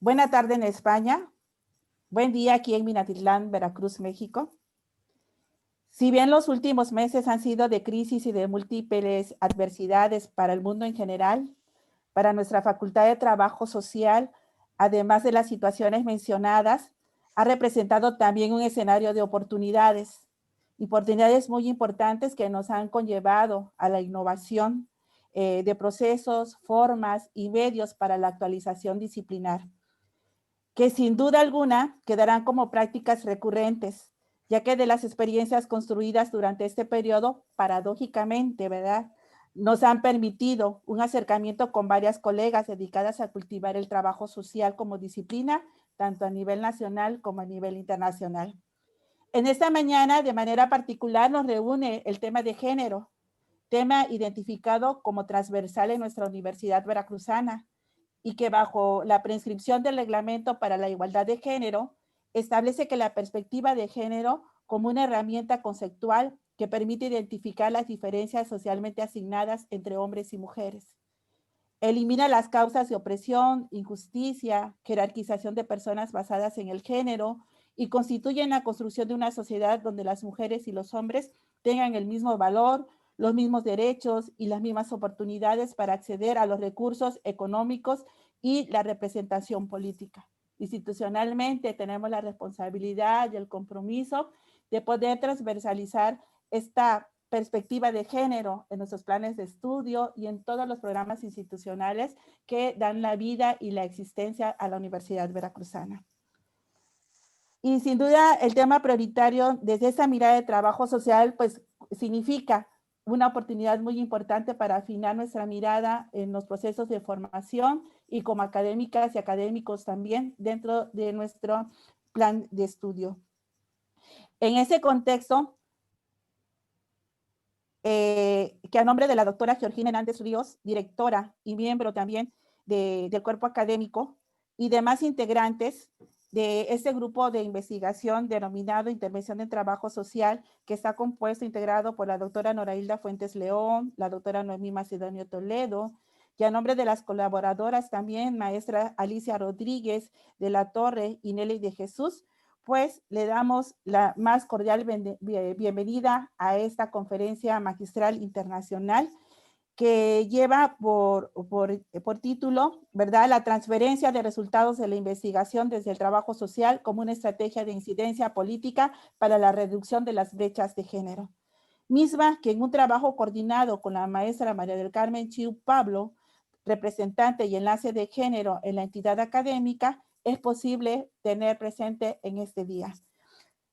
Buena tarde en España. Buen día aquí en Minatitlán, Veracruz, México. Si bien los últimos meses han sido de crisis y de múltiples adversidades para el mundo en general, para nuestra Facultad de Trabajo Social, además de las situaciones mencionadas, ha representado también un escenario de oportunidades muy importantes que nos han conllevado a la innovación de procesos, formas y medios para la actualización disciplinar, que sin duda alguna quedarán como prácticas recurrentes, ya que de las experiencias construidas durante este periodo, paradójicamente, ¿verdad?, nos han permitido un acercamiento con varias colegas dedicadas a cultivar el trabajo social como disciplina, tanto a nivel nacional como a nivel internacional. En esta mañana, de manera particular, nos reúne el tema de género, tema identificado como transversal en nuestra Universidad Veracruzana, y que bajo la prescripción del Reglamento para la Igualdad de Género establece que la perspectiva de género como una herramienta conceptual que permite identificar las diferencias socialmente asignadas entre hombres y mujeres. Elimina las causas de opresión, injusticia, jerarquización de personas basadas en el género y constituye la construcción de una sociedad donde las mujeres y los hombres tengan el mismo valor, los mismos derechos y las mismas oportunidades para acceder a los recursos económicos y la representación política. Institucionalmente tenemos la responsabilidad y el compromiso de poder transversalizar esta perspectiva de género en nuestros planes de estudio y en todos los programas institucionales que dan la vida y la existencia a la Universidad Veracruzana. Y sin duda el tema prioritario desde esa mirada de trabajo social pues significa una oportunidad muy importante para afinar nuestra mirada en los procesos de formación y como académicas y académicos también dentro de nuestro plan de estudio. En ese contexto, que a nombre de la doctora Georgina Hernández Ríos, directora y miembro también del cuerpo académico, y demás integrantes de este grupo de investigación denominado Intervención en Trabajo Social, que está compuesto, integrado por la doctora Norailda Fuentes León, la doctora Noemí Macedonio Toledo, y a nombre de las colaboradoras también, maestra Alicia Rodríguez de la Torre y Nelly de Jesús, pues le damos la más cordial bienvenida a esta conferencia magistral internacional que lleva por título, ¿verdad?, la transferencia de resultados de la investigación desde el trabajo social como una estrategia de incidencia política para la reducción de las brechas de género. Misma que en un trabajo coordinado con la maestra María del Carmen Chiu Pablo, representante y enlace de género en la entidad académica, es posible tener presente en este día.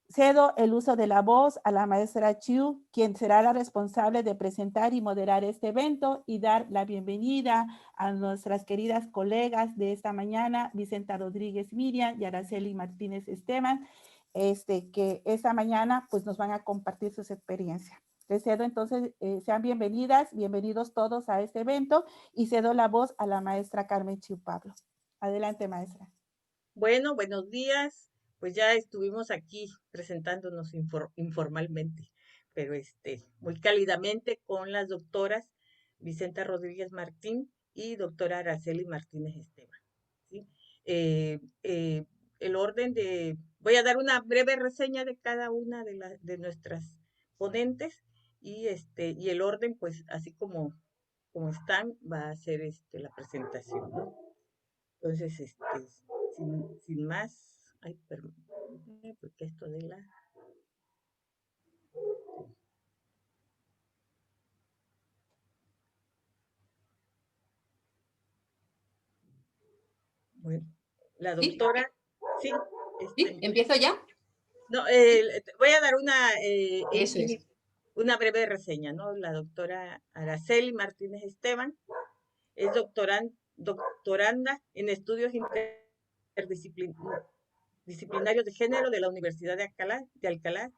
Cedo el uso de la voz a la maestra Chiu, quien será la responsable de presentar y moderar este evento y dar la bienvenida a nuestras queridas colegas de esta mañana, Vicenta Rodríguez Miriam y Araceli Martínez Esteban, que esta mañana pues nos van a compartir sus experiencias. Les cedo entonces, sean bienvenidas, bienvenidos todos a este evento y cedo la voz a la maestra Carmen Chiu Pablo. Adelante, maestra. Bueno, buenos días. Pues ya estuvimos aquí presentándonos informalmente, pero muy cálidamente con las doctoras Vicenta Rodríguez Martín y doctora Araceli Martínez Esteban, ¿sí? El orden voy a dar una breve reseña de cada una de nuestras ponentes y el orden, pues así como están, va a ser la presentación, ¿no? Entonces, sin más, ay, permíteme, porque esto de la... Bueno, la ¿Sí? doctora, sí, ¿Sí? ¿Empiezo ya? no, voy a dar Eso es. una breve reseña, ¿no? La doctora Araceli Martínez Esteban es doctoranda en estudios interdisciplinarios de género de la Universidad de Alcalá.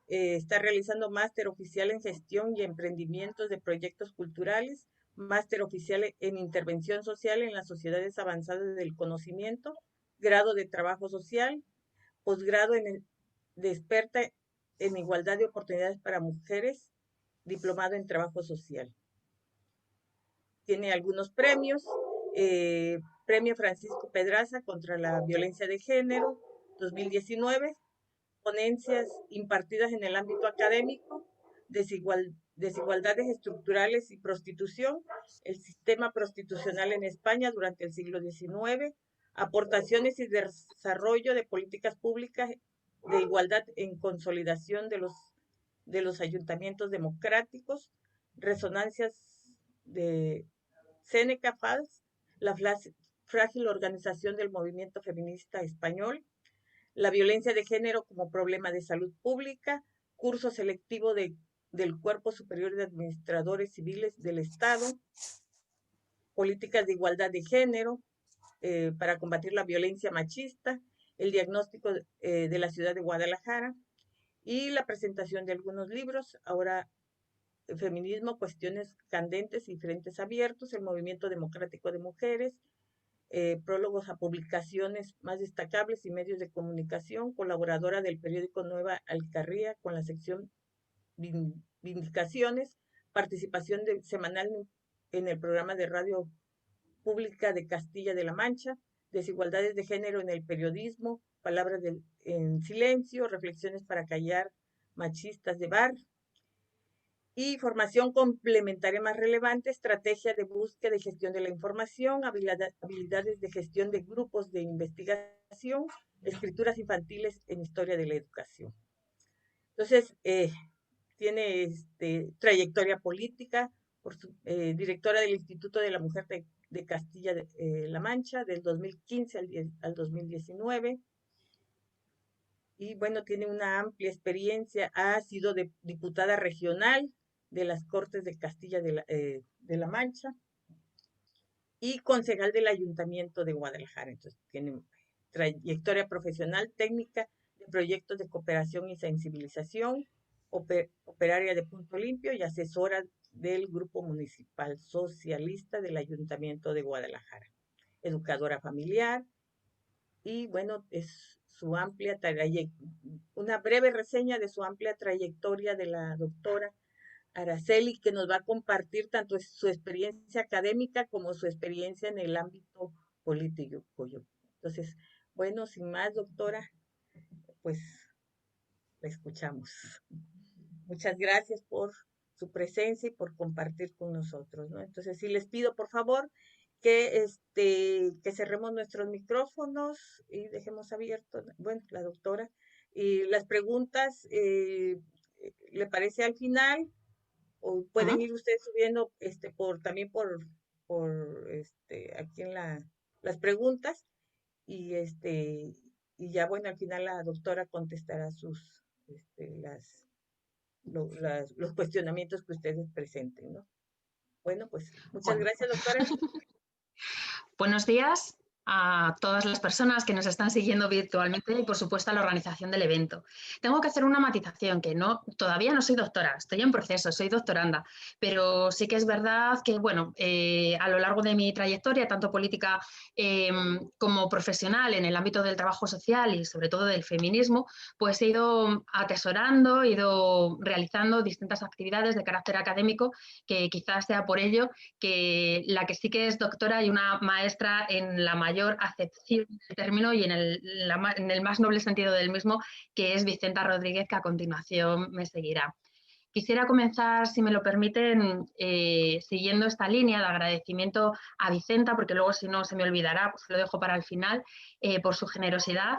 Está realizando máster oficial en gestión y emprendimientos de proyectos culturales, máster oficial en intervención social en las sociedades avanzadas del conocimiento, grado de trabajo social, posgrado de experta en igualdad de oportunidades para mujeres, diplomado en trabajo social. Tiene algunos premios, Premio Francisco Pedraza contra la violencia de género, 2019. Ponencias impartidas en el ámbito académico, desigualdades estructurales y prostitución, el sistema prostitucional en España durante el siglo XIX, aportaciones y desarrollo de políticas públicas de igualdad en consolidación de los ayuntamientos democráticos, resonancias de Seneca Falls, la frágil organización del movimiento feminista español, la violencia de género como problema de salud pública, curso selectivo del Cuerpo Superior de Administradores Civiles del Estado, políticas de igualdad de género para combatir la violencia machista, el diagnóstico de la ciudad de Guadalajara y la presentación de algunos libros. Ahora, feminismo, cuestiones candentes y frentes abiertos, el movimiento democrático de mujeres, prólogos a publicaciones más destacables y medios de comunicación, colaboradora del periódico Nueva Alcarria con la sección Vindicaciones, participación semanal en el programa de radio pública de Castilla de la Mancha, desigualdades de género en el periodismo, palabras en silencio, reflexiones para callar machistas de bar, y formación complementaria más relevante, estrategia de búsqueda y gestión de la información, habilidades de gestión de grupos de investigación, escrituras infantiles en historia de la educación. Entonces, tiene trayectoria política, directora del Instituto de la Mujer de Castilla-La Mancha, del 2015 al 2019. Y bueno, tiene una amplia experiencia, ha sido diputada regional de las Cortes de Castilla de la Mancha y concejal del Ayuntamiento de Guadalajara. Entonces, tiene trayectoria profesional, técnica de proyectos de cooperación y sensibilización, operaria de Punto Limpio y asesora del Grupo Municipal Socialista del Ayuntamiento de Guadalajara. Educadora familiar y bueno, es su amplia una breve reseña de su amplia trayectoria de la doctora Araceli, que nos va a compartir tanto su experiencia académica como su experiencia en el ámbito político. Entonces, bueno, sin más, doctora, pues la escuchamos. Muchas gracias por su presencia y por compartir con nosotros, ¿no? Entonces, sí les pido, por favor, que cerremos nuestros micrófonos y dejemos abierto, bueno, la doctora, y las preguntas, ¿le parece al final? O pueden ir ustedes subiendo también por aquí en las preguntas y y ya bueno, al final la doctora contestará los cuestionamientos que ustedes presenten, ¿no? Bueno, pues muchas gracias, doctora. Buenos días a todas las personas que nos están siguiendo virtualmente y, por supuesto, a la organización del evento. Tengo que hacer una matización, que todavía no soy doctora, estoy en proceso, soy doctoranda, pero sí que es verdad que, bueno, a lo largo de mi trayectoria, tanto política como profesional en el ámbito del trabajo social y, sobre todo, del feminismo, pues he ido atesorando, he ido realizando distintas actividades de carácter académico, que quizás sea por ello que la que sí que es doctora y una maestra en la mayor acepción del término y en el más noble sentido del mismo, que es Vicenta Rodríguez, que a continuación me seguirá. Quisiera comenzar, si me lo permiten, siguiendo esta línea de agradecimiento a Vicenta, porque luego si no se me olvidará, pues lo dejo para el final, por su generosidad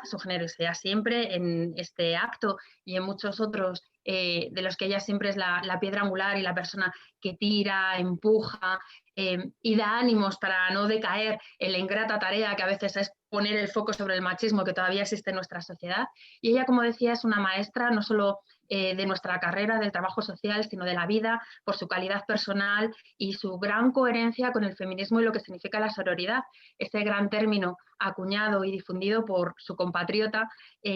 siempre en este acto y en muchos otros de los que ella siempre es la piedra angular y la persona que tira, empuja y da ánimos para no decaer en la ingrata tarea que a veces es poner el foco sobre el machismo que todavía existe en nuestra sociedad. Y ella, como decía, es una maestra no solo de nuestra carrera del trabajo social, sino de la vida, por su calidad personal y su gran coherencia con el feminismo y lo que significa la sororidad, ese gran término acuñado y difundido por su compatriota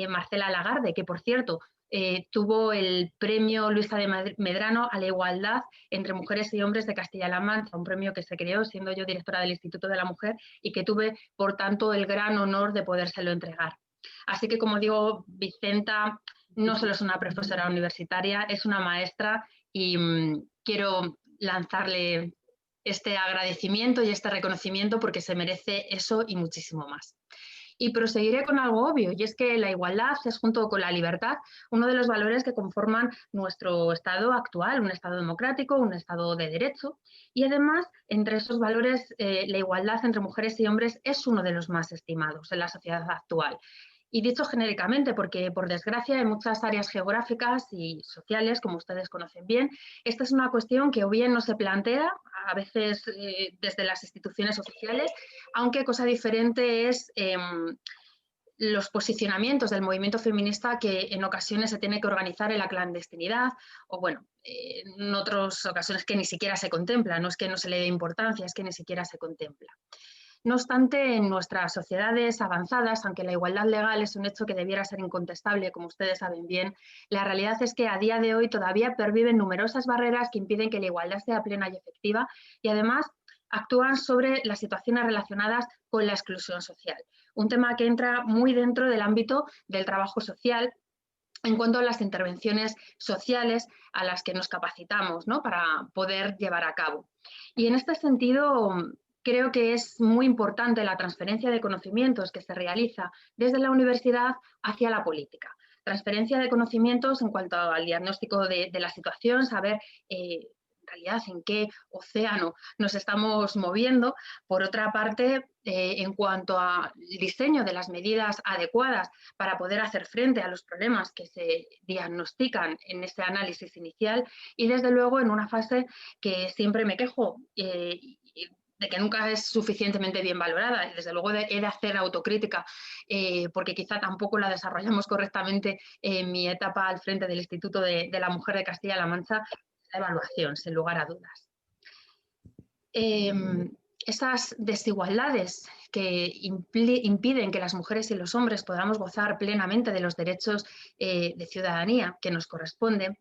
Marcela Lagarde, que por cierto tuvo el premio Luisa de Medrano a la igualdad entre mujeres y hombres de Castilla-La Mancha, un premio que se creó siendo yo directora del Instituto de la Mujer y que tuve, por tanto, el gran honor de podérselo entregar. Así que, como digo, Vicenta no solo es una profesora universitaria, es una maestra y quiero lanzarle este agradecimiento y este reconocimiento porque se merece eso y muchísimo más. Y proseguiré con algo obvio, y es que la igualdad es, junto con la libertad, uno de los valores que conforman nuestro Estado actual, un Estado democrático, un Estado de derecho, y además, entre esos valores, la igualdad entre mujeres y hombres es uno de los más estimados en la sociedad actual. Y dicho genéricamente, porque por desgracia en muchas áreas geográficas y sociales, como ustedes conocen bien, esta es una cuestión que o bien no se plantea, a veces desde las instituciones oficiales, aunque cosa diferente es los posicionamientos del movimiento feminista que en ocasiones se tiene que organizar en la clandestinidad o, bueno, en otras ocasiones que ni siquiera se contempla, no es que no se le dé importancia, es que ni siquiera se contempla. No obstante, en nuestras sociedades avanzadas, aunque la igualdad legal es un hecho que debiera ser incontestable, como ustedes saben bien, la realidad es que a día de hoy todavía perviven numerosas barreras que impiden que la igualdad sea plena y efectiva y además actúan sobre las situaciones relacionadas con la exclusión social. Un tema que entra muy dentro del ámbito del trabajo social en cuanto a las intervenciones sociales a las que nos capacitamos, ¿no?, para poder llevar a cabo. Y en este sentido, creo que es muy importante la transferencia de conocimientos que se realiza desde la universidad hacia la política. Transferencia de conocimientos en cuanto al diagnóstico de la situación, saber en realidad en qué océano nos estamos moviendo. Por otra parte, en cuanto al diseño de las medidas adecuadas para poder hacer frente a los problemas que se diagnostican en ese análisis inicial y, desde luego, en una fase que siempre me quejo de que nunca es suficientemente bien valorada. Desde luego he de hacer autocrítica porque quizá tampoco la desarrollamos correctamente en mi etapa al frente del Instituto de la Mujer de Castilla-La Mancha, la evaluación, sin lugar a dudas. Esas desigualdades que impiden que las mujeres y los hombres podamos gozar plenamente de los derechos de ciudadanía que nos corresponden,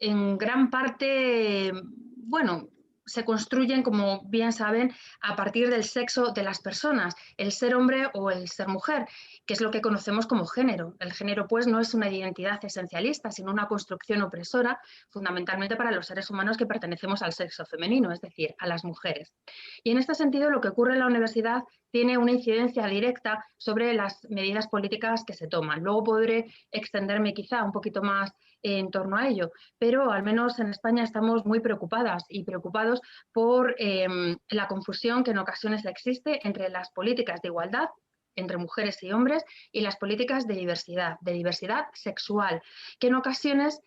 en gran parte, bueno, se construyen, como bien saben, a partir del sexo de las personas, el ser hombre o el ser mujer, que es lo que conocemos como género. El género, pues, no es una identidad esencialista, sino una construcción opresora, fundamentalmente para los seres humanos que pertenecemos al sexo femenino, es decir, a las mujeres. Y en este sentido, lo que ocurre en la universidad tiene una incidencia directa sobre las medidas políticas que se toman. Luego podré extenderme quizá un poquito más en torno a ello, pero al menos en España estamos muy preocupadas y preocupados por la confusión que en ocasiones existe entre las políticas de igualdad entre mujeres y hombres y las políticas de diversidad sexual, que en ocasiones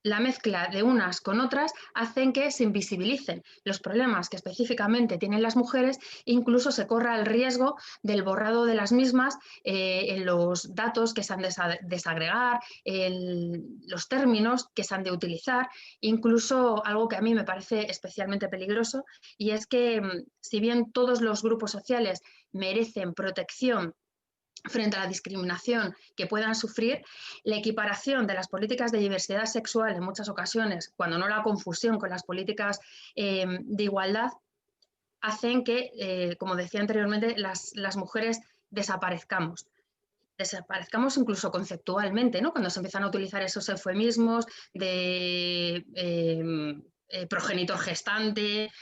la mezcla de unas con otras hacen que se invisibilicen los problemas que específicamente tienen las mujeres e incluso se corra el riesgo del borrado de las mismas en los datos que se han de desagregar, los términos que se han de utilizar, incluso algo que a mí me parece especialmente peligroso, y es que si bien todos los grupos sociales merecen protección frente a la discriminación que puedan sufrir, la equiparación de las políticas de diversidad sexual en muchas ocasiones, cuando no la confusión con las políticas de igualdad, hacen que, como decía anteriormente, las mujeres desaparezcamos incluso conceptualmente, ¿no?, cuando se empiezan a utilizar esos eufemismos de progenitor gestante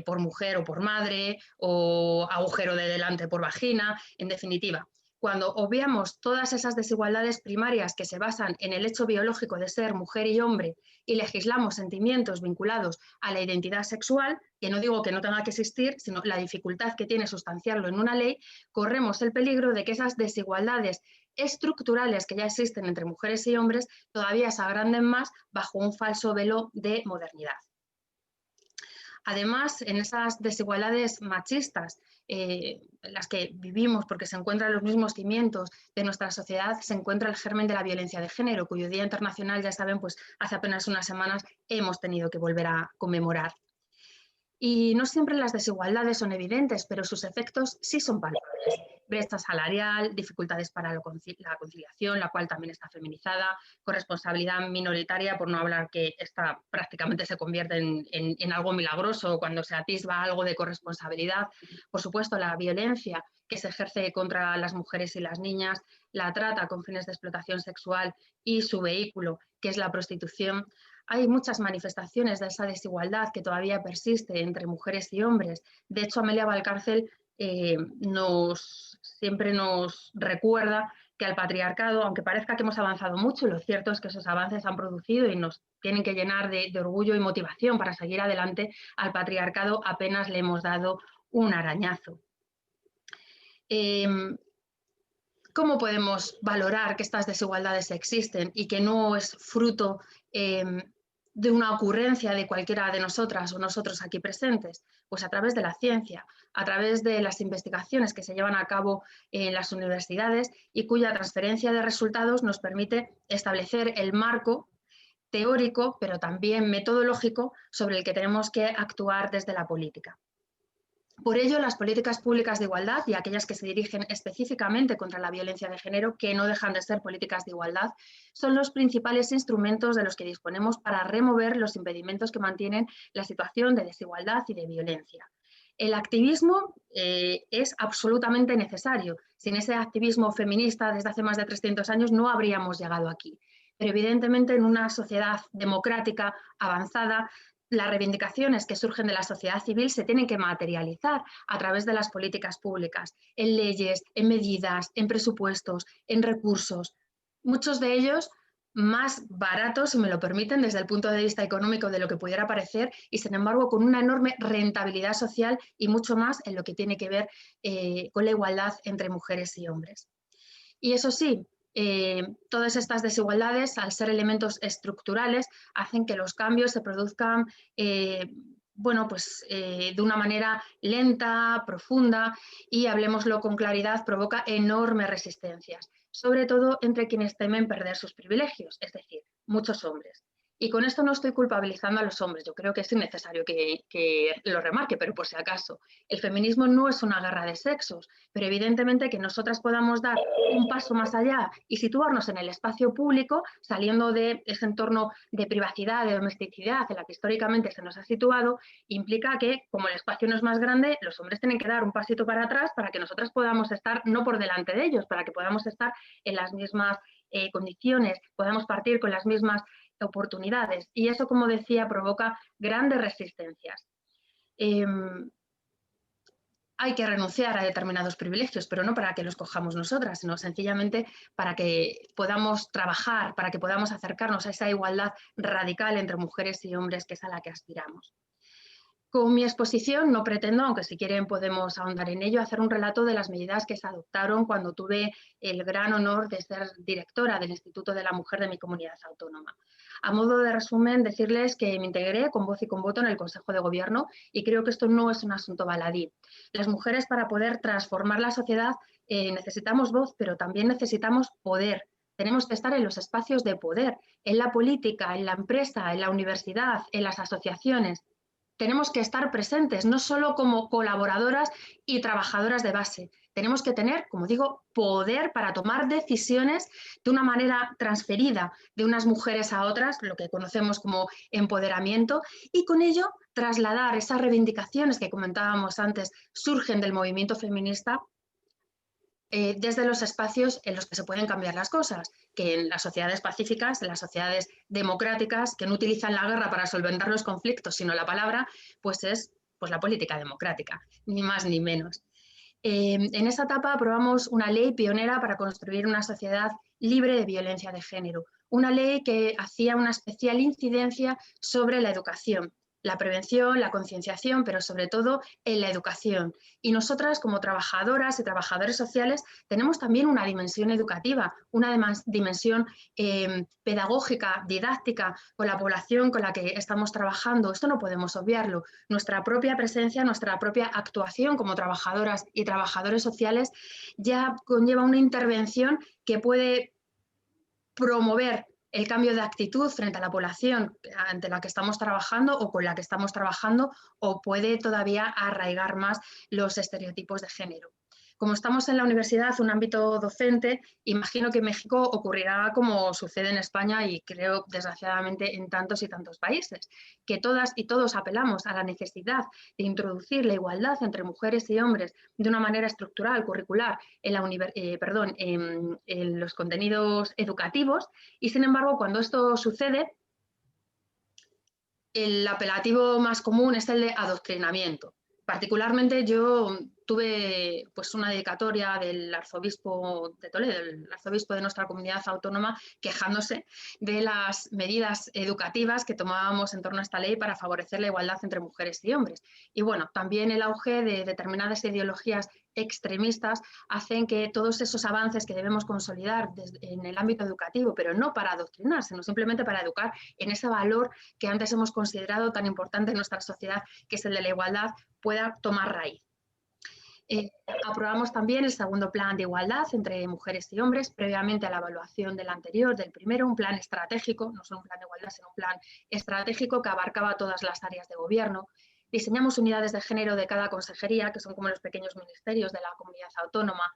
por mujer o por madre, o agujero de delante por vagina, en definitiva. Cuando obviamos todas esas desigualdades primarias que se basan en el hecho biológico de ser mujer y hombre y legislamos sentimientos vinculados a la identidad sexual, que no digo que no tenga que existir, sino la dificultad que tiene sustanciarlo en una ley, corremos el peligro de que esas desigualdades estructurales que ya existen entre mujeres y hombres todavía se agranden más bajo un falso velo de modernidad. Además, en esas desigualdades machistas en las que vivimos, porque se encuentran los mismos cimientos de nuestra sociedad, se encuentra el germen de la violencia de género, cuyo Día Internacional, ya saben, pues hace apenas unas semanas hemos tenido que volver a conmemorar. Y no siempre las desigualdades son evidentes, pero sus efectos sí son palpables. brecha salarial, dificultades para la conciliación, la cual también está feminizada, corresponsabilidad minoritaria, por no hablar que esta prácticamente se convierte en algo milagroso cuando se atisba algo de corresponsabilidad. Por supuesto, la violencia que se ejerce contra las mujeres y las niñas, la trata con fines de explotación sexual y su vehículo, que es la prostitución. Hay muchas manifestaciones de esa desigualdad que todavía persiste entre mujeres y hombres. De hecho, Amelia Valcárcel siempre nos recuerda que al patriarcado, aunque parezca que hemos avanzado mucho, lo cierto es que esos avances han producido y nos tienen que llenar de orgullo y motivación para seguir adelante. Al patriarcado apenas le hemos dado un arañazo. ¿Cómo podemos valorar que estas desigualdades existen y que no es fruto de una ocurrencia de cualquiera de nosotras o nosotros aquí presentes? Pues a través de la ciencia, a través de las investigaciones que se llevan a cabo en las universidades y cuya transferencia de resultados nos permite establecer el marco teórico, pero también metodológico, sobre el que tenemos que actuar desde la política. Por ello, las políticas públicas de igualdad y aquellas que se dirigen específicamente contra la violencia de género, que no dejan de ser políticas de igualdad, son los principales instrumentos de los que disponemos para remover los impedimentos que mantienen la situación de desigualdad y de violencia. El activismo es absolutamente necesario. Sin ese activismo feminista desde hace más de 300 años no habríamos llegado aquí. Pero evidentemente en una sociedad democrática, avanzada, las reivindicaciones que surgen de la sociedad civil se tienen que materializar a través de las políticas públicas, en leyes, en medidas, en presupuestos, en recursos. Muchos de ellos más baratos, si me lo permiten, desde el punto de vista económico de lo que pudiera parecer, y sin embargo con una enorme rentabilidad social y mucho más en lo que tiene que ver con la igualdad entre mujeres y hombres. Y eso sí, todas estas desigualdades, al ser elementos estructurales, hacen que los cambios se produzcan de una manera lenta, profunda y, hablemoslo con claridad, provoca enormes resistencias, sobre todo entre quienes temen perder sus privilegios, es decir, muchos hombres. Y con esto no estoy culpabilizando a los hombres, yo creo que es innecesario que lo remarque, pero por si acaso. El feminismo no es una guerra de sexos, pero evidentemente que nosotras podamos dar un paso más allá y situarnos en el espacio público, saliendo de ese entorno de privacidad, de domesticidad en la que históricamente se nos ha situado, implica que, como el espacio no es más grande, los hombres tienen que dar un pasito para atrás para que nosotras podamos estar no por delante de ellos, para que podamos estar en las mismas condiciones, podamos partir con las mismas oportunidades, y eso, como decía, provoca grandes resistencias. Hay que renunciar a determinados privilegios, pero no para que los cojamos nosotras, sino sencillamente para que podamos trabajar, para que podamos acercarnos a esa igualdad radical entre mujeres y hombres, que es a la que aspiramos. Con mi exposición no pretendo, aunque si quieren podemos ahondar en ello, hacer un relato de las medidas que se adoptaron cuando tuve el gran honor de ser directora del Instituto de la Mujer de mi comunidad autónoma. A modo de resumen, decirles que me integré con voz y con voto en el Consejo de Gobierno y creo que esto no es un asunto baladí. Las mujeres, para poder transformar la sociedad, necesitamos voz, pero también necesitamos poder. Tenemos que estar en los espacios de poder, en la política, en la empresa, en la universidad, en las asociaciones. Tenemos que estar presentes, no solo como colaboradoras y trabajadoras de base. Tenemos que tener, como digo, poder para tomar decisiones de una manera transferida de unas mujeres a otras, lo que conocemos como empoderamiento, y con ello trasladar esas reivindicaciones que comentábamos antes, surgen del movimiento feminista, desde los espacios en los que se pueden cambiar las cosas, que en las sociedades pacíficas, en las sociedades democráticas, que no utilizan la guerra para solventar los conflictos, sino la palabra, pues es la política democrática, ni más ni menos. En esa etapa aprobamos una ley pionera para construir una sociedad libre de violencia de género, una ley que hacía una especial incidencia sobre la educación, la prevención, la concienciación, pero sobre todo en la educación. Y nosotras, como trabajadoras y trabajadores sociales, tenemos también una dimensión educativa, una dimensión pedagógica, didáctica, con la población con la que estamos trabajando. Esto no podemos obviarlo. Nuestra propia presencia, nuestra propia actuación como trabajadoras y trabajadores sociales ya conlleva una intervención que puede promover el cambio de actitud frente a la población ante la que estamos trabajando o con la que estamos trabajando, o puede todavía arraigar más los estereotipos de género. Como estamos en la universidad, un ámbito docente, imagino que en México ocurrirá como sucede en España y creo desgraciadamente en tantos y tantos países, que todas y todos apelamos a la necesidad de introducir la igualdad entre mujeres y hombres de una manera estructural, curricular, en los contenidos educativos, y sin embargo cuando esto sucede, el apelativo más común es el de adoctrinamiento. Particularmente yo tuve pues, una dedicatoria del arzobispo de Toledo, el arzobispo de nuestra comunidad autónoma, quejándose de las medidas educativas que tomábamos en torno a esta ley para favorecer la igualdad entre mujeres y hombres. Y bueno, también el auge de determinadas ideologías extremistas hacen que todos esos avances que debemos consolidar en el ámbito educativo, pero no para adoctrinar, sino simplemente para educar en ese valor que antes hemos considerado tan importante en nuestra sociedad, que es el de la igualdad, pueda tomar raíz. Aprobamos también el segundo plan de igualdad entre mujeres y hombres, previamente a la evaluación del anterior, del primero, un plan estratégico, no solo un plan de igualdad, sino un plan estratégico que abarcaba todas las áreas de gobierno. Diseñamos unidades de género de cada consejería, que son como los pequeños ministerios de la comunidad autónoma.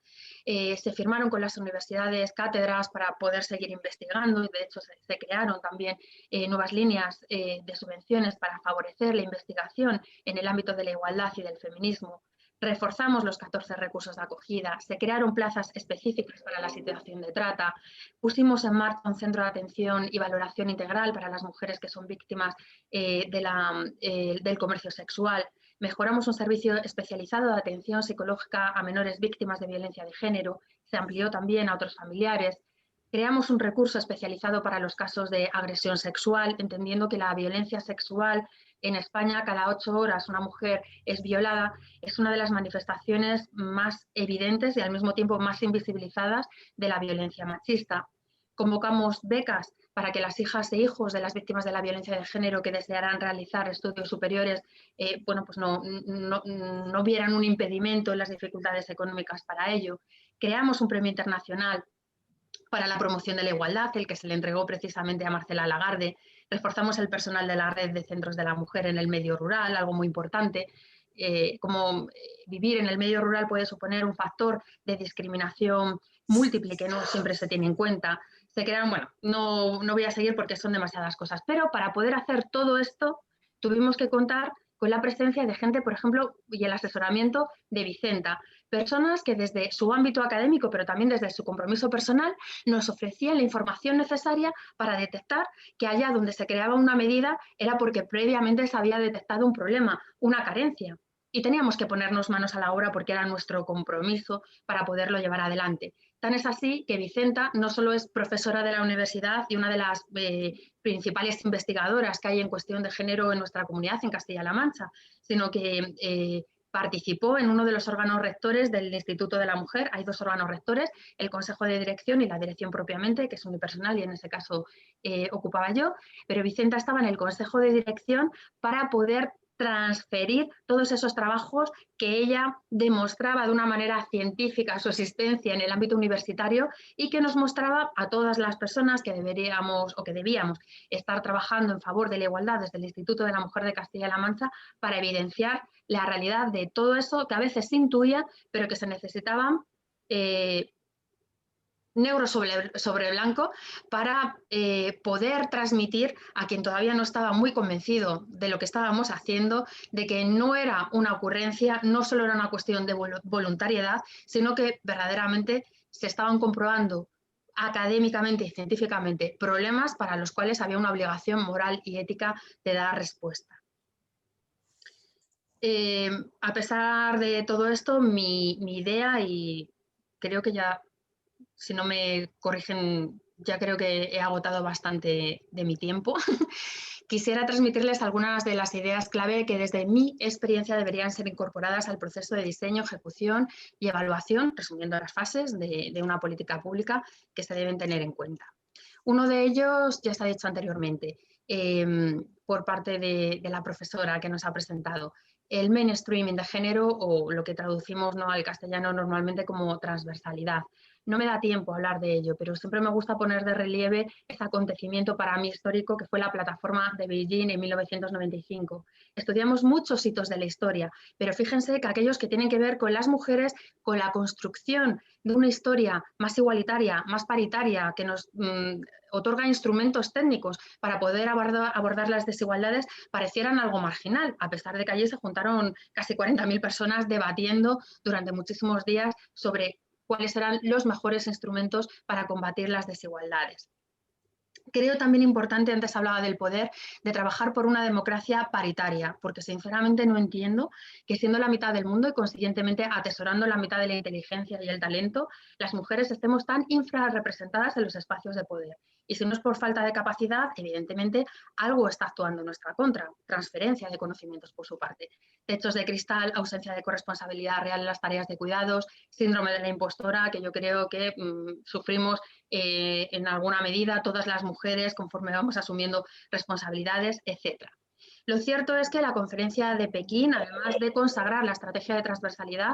Se firmaron con las universidades cátedras para poder seguir investigando y de hecho se crearon también nuevas líneas de subvenciones para favorecer la investigación en el ámbito de la igualdad y del feminismo. Reforzamos los 14 recursos de acogida, se crearon plazas específicas para la situación de trata, pusimos en marcha un centro de atención y valoración integral para las mujeres que son víctimas del comercio sexual, mejoramos un servicio especializado de atención psicológica a menores víctimas de violencia de género, se amplió también a otros familiares, creamos un recurso especializado para los casos de agresión sexual, entendiendo que la violencia sexual en España, cada 8 horas una mujer es violada, es una de las manifestaciones más evidentes y al mismo tiempo más invisibilizadas de la violencia machista. Convocamos becas para que las hijas e hijos de las víctimas de la violencia de género que desearan realizar estudios superiores pues no vieran un impedimento en las dificultades económicas para ello. Creamos un premio internacional para la promoción de la igualdad, el que se le entregó precisamente a Marcela Lagarde. Reforzamos el personal de la red de centros de la mujer en el medio rural, algo muy importante. Como vivir en el medio rural puede suponer un factor de discriminación múltiple que no siempre se tiene en cuenta. Se crearon, bueno, no voy a seguir porque son demasiadas cosas, pero para poder hacer todo esto tuvimos que contar con la presencia de gente, por ejemplo, y el asesoramiento de Vicenta, personas que desde su ámbito académico, pero también desde su compromiso personal, nos ofrecían la información necesaria para detectar que allá donde se creaba una medida era porque previamente se había detectado un problema, una carencia. Y teníamos que ponernos manos a la obra porque era nuestro compromiso para poderlo llevar adelante. Tan es así que Vicenta no solo es profesora de la universidad y una de las principales investigadoras que hay en cuestión de género en nuestra comunidad, en Castilla-La Mancha, sino que participó en uno de los órganos rectores del Instituto de la Mujer. Hay 2 órganos rectores, el Consejo de Dirección y la dirección propiamente, que es unipersonal y en ese caso ocupaba yo, pero Vicenta estaba en el Consejo de Dirección para poder transferir todos esos trabajos que ella demostraba de una manera científica su existencia en el ámbito universitario y que nos mostraba a todas las personas que deberíamos o que debíamos estar trabajando en favor de la igualdad desde el Instituto de la Mujer de Castilla-La Mancha para evidenciar la realidad de todo eso que a veces se intuía, pero que se necesitaban negro sobre blanco para poder transmitir a quien todavía no estaba muy convencido de lo que estábamos haciendo, de que no era una ocurrencia, no solo era una cuestión de voluntariedad, sino que verdaderamente se estaban comprobando académicamente y científicamente problemas para los cuales había una obligación moral y ética de dar respuesta. A pesar de todo esto, mi idea, y creo que ya, si no me corrigen, ya creo que he agotado bastante de mi tiempo, quisiera transmitirles algunas de las ideas clave que desde mi experiencia deberían ser incorporadas al proceso de diseño, ejecución y evaluación, resumiendo las fases de una política pública que se deben tener en cuenta. Uno de ellos ya se ha dicho anteriormente, por parte de la profesora que nos ha presentado, el mainstreaming de género, o lo que traducimos al castellano normalmente como transversalidad. no me da tiempo a hablar de ello, pero siempre me gusta poner de relieve ese acontecimiento para mí histórico que fue la plataforma de Beijing en 1995. Estudiamos muchos hitos de la historia, pero fíjense que aquellos que tienen que ver con las mujeres, con la construcción de una historia más igualitaria, más paritaria, que nos otorga instrumentos técnicos para poder abordar las desigualdades, parecieran algo marginal, a pesar de que allí se juntaron casi 40.000 personas debatiendo durante muchísimos días sobre cuáles eran los mejores instrumentos para combatir las desigualdades. Creo también importante, antes hablaba del poder, de trabajar por una democracia paritaria, porque sinceramente no entiendo que siendo la mitad del mundo y consiguientemente atesorando la mitad de la inteligencia y el talento, las mujeres estemos tan infrarrepresentadas en los espacios de poder. Y si no es por falta de capacidad, evidentemente algo está actuando en nuestra contra, transferencia de conocimientos por su parte. Techos de cristal, ausencia de corresponsabilidad real en las tareas de cuidados, síndrome de la impostora, que yo creo que sufrimos en alguna medida todas las mujeres conforme vamos asumiendo responsabilidades, etc. Lo cierto es que la conferencia de Pekín, además de consagrar la estrategia de transversalidad,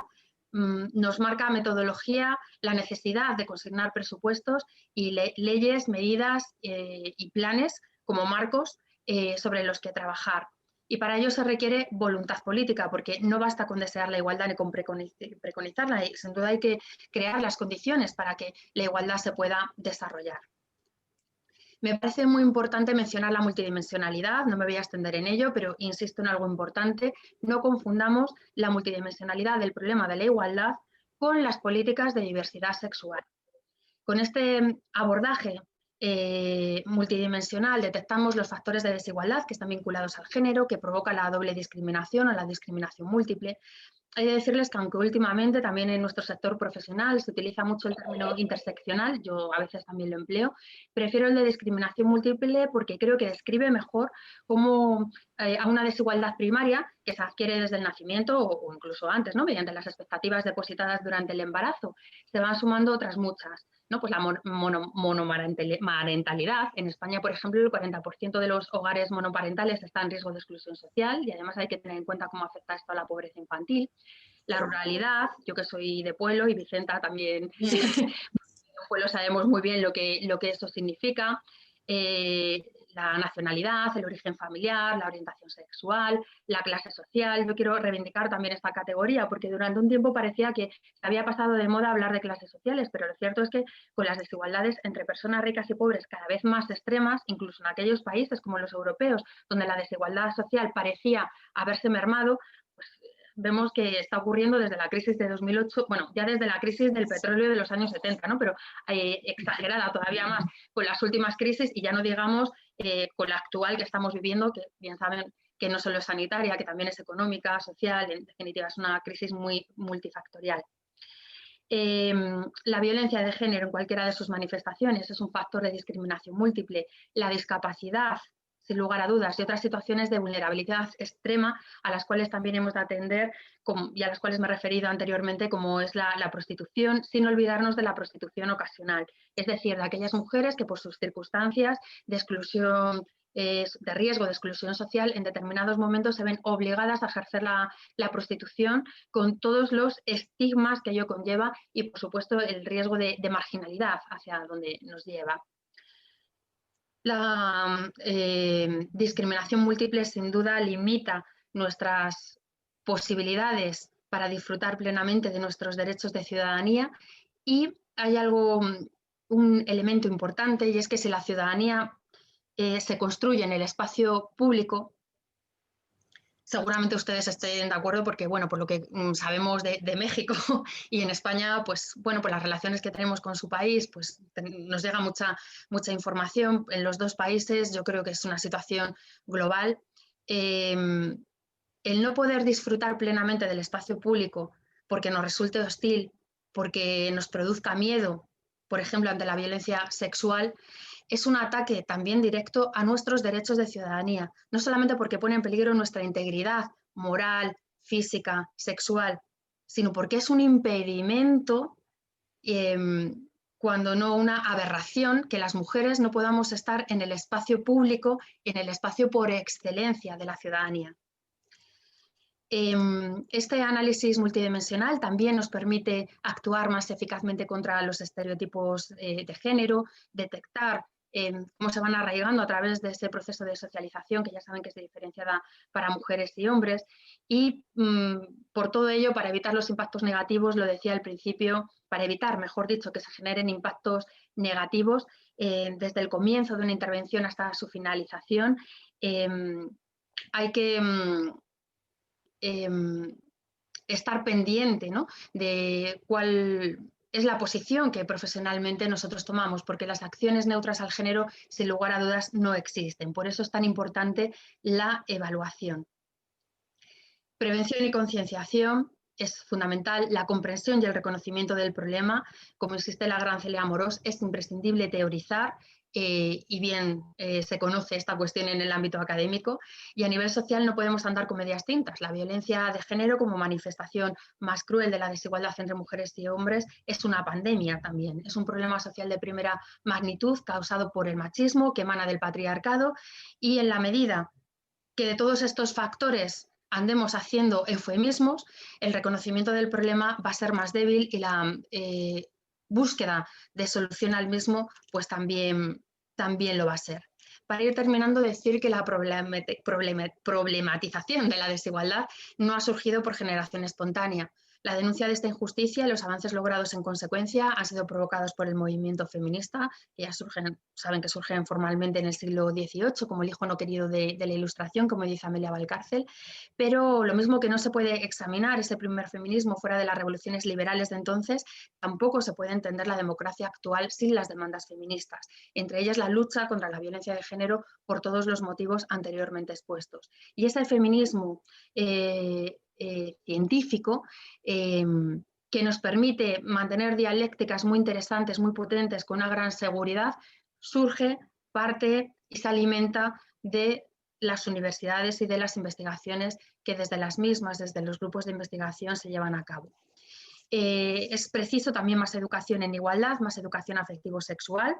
nos marca metodología, la necesidad de consignar presupuestos y leyes, medidas y planes como marcos sobre los que trabajar. Y para ello se requiere voluntad política, porque no basta con desear la igualdad ni con preconizarla, y sin duda hay que crear las condiciones para que la igualdad se pueda desarrollar. Me parece muy importante mencionar la multidimensionalidad, no me voy a extender en ello, pero insisto en algo importante, no confundamos la multidimensionalidad del problema de la igualdad con las políticas de diversidad sexual. Con este abordaje multidimensional detectamos los factores de desigualdad que están vinculados al género, que provoca la doble discriminación o la discriminación múltiple. Hay que decirles que aunque últimamente también en nuestro sector profesional se utiliza mucho el término interseccional, yo a veces también lo empleo, prefiero el de discriminación múltiple porque creo que describe mejor cómo a una desigualdad primaria que se adquiere desde el nacimiento o incluso antes, ¿no? Mediante las expectativas depositadas durante el embarazo, se van sumando otras muchas, ¿no? Pues la monomarentalidad. En España, por ejemplo, el 40% de los hogares monoparentales están en riesgo de exclusión social y además hay que tener en cuenta cómo afecta esto a la pobreza infantil. La ruralidad, yo que soy de pueblo y Vicenta también, en pueblo sabemos muy bien lo que eso significa. La nacionalidad, el origen familiar, la orientación sexual, la clase social. Yo quiero reivindicar también esta categoría porque durante un tiempo parecía que se había pasado de moda hablar de clases sociales, pero lo cierto es que con las desigualdades entre personas ricas y pobres cada vez más extremas, incluso en aquellos países como los europeos, donde la desigualdad social parecía haberse mermado, pues vemos que está ocurriendo desde la crisis de 2008, bueno, ya desde la crisis del petróleo de los años 70, ¿no? Pero exagerada todavía más con las últimas crisis y ya no digamos con la actual que estamos viviendo, que bien saben que no solo es sanitaria, que también es económica, social, en definitiva es una crisis muy multifactorial. La violencia de género en cualquiera de sus manifestaciones es un factor de discriminación múltiple. La discapacidad, sin lugar a dudas, y otras situaciones de vulnerabilidad extrema a las cuales también hemos de atender y a las cuales me he referido anteriormente, como es la prostitución, sin olvidarnos de la prostitución ocasional, es decir, de aquellas mujeres que por sus circunstancias de exclusión, de riesgo de exclusión social, en determinados momentos se ven obligadas a ejercer la prostitución con todos los estigmas que ello conlleva y, por supuesto, el riesgo de marginalidad hacia donde nos lleva. La discriminación múltiple sin duda limita nuestras posibilidades para disfrutar plenamente de nuestros derechos de ciudadanía y hay un elemento importante y es que si la ciudadanía se construye en el espacio público, seguramente ustedes estén de acuerdo porque, bueno, por lo que sabemos de México y en España, pues, bueno, por las relaciones que tenemos con su país, pues nos llega mucha información. En los dos países yo creo que es una situación global. El no poder disfrutar plenamente del espacio público porque nos resulte hostil, porque nos produzca miedo, por ejemplo, ante la violencia sexual, es un ataque también directo a nuestros derechos de ciudadanía, no solamente porque pone en peligro nuestra integridad moral, física, sexual, sino porque es un impedimento, cuando no una aberración, que las mujeres no podamos estar en el espacio público, en el espacio por excelencia de la ciudadanía. Este análisis multidimensional también nos permite actuar más eficazmente contra los estereotipos de género, detectar cómo se van arraigando a través de ese proceso de socialización, que ya saben que es diferenciada para mujeres y hombres, y por todo ello, para evitar los impactos negativos, lo decía al principio, para evitar, mejor dicho, que se generen impactos negativos desde el comienzo de una intervención hasta su finalización, hay que estar pendiente, ¿no?, de cuál es la posición que profesionalmente nosotros tomamos, porque las acciones neutras al género, sin lugar a dudas, no existen. Por eso es tan importante la evaluación. Prevención y concienciación es fundamental. La comprensión y el reconocimiento del problema, como insiste la gran Celia Amorós, es imprescindible teorizar y bien se conoce esta cuestión en el ámbito académico, y a nivel social no podemos andar con medias tintas. La violencia de género, como manifestación más cruel de la desigualdad entre mujeres y hombres, es una pandemia también, es un problema social de primera magnitud causado por el machismo que emana del patriarcado, y en la medida que de todos estos factores andemos haciendo eufemismos, el reconocimiento del problema va a ser más débil y la búsqueda de solución al mismo pues también lo va a ser. Para ir terminando, decir que la problematización de la desigualdad no ha surgido por generación espontánea. La denuncia de esta injusticia y los avances logrados en consecuencia han sido provocados por el movimiento feminista, que ya saben que surgen formalmente en el siglo XVIII, como el hijo no querido de la Ilustración, como dice Amelia Valcárcel, pero lo mismo que no se puede examinar ese primer feminismo fuera de las revoluciones liberales de entonces, tampoco se puede entender la democracia actual sin las demandas feministas, entre ellas la lucha contra la violencia de género por todos los motivos anteriormente expuestos. Y ese feminismo científico que nos permite mantener dialécticas muy interesantes, muy potentes, con una gran seguridad, surge, parte y se alimenta de las universidades y de las investigaciones que desde las mismas, desde los grupos de investigación, se llevan a cabo. Es preciso también más educación en igualdad, más educación afectivo-sexual,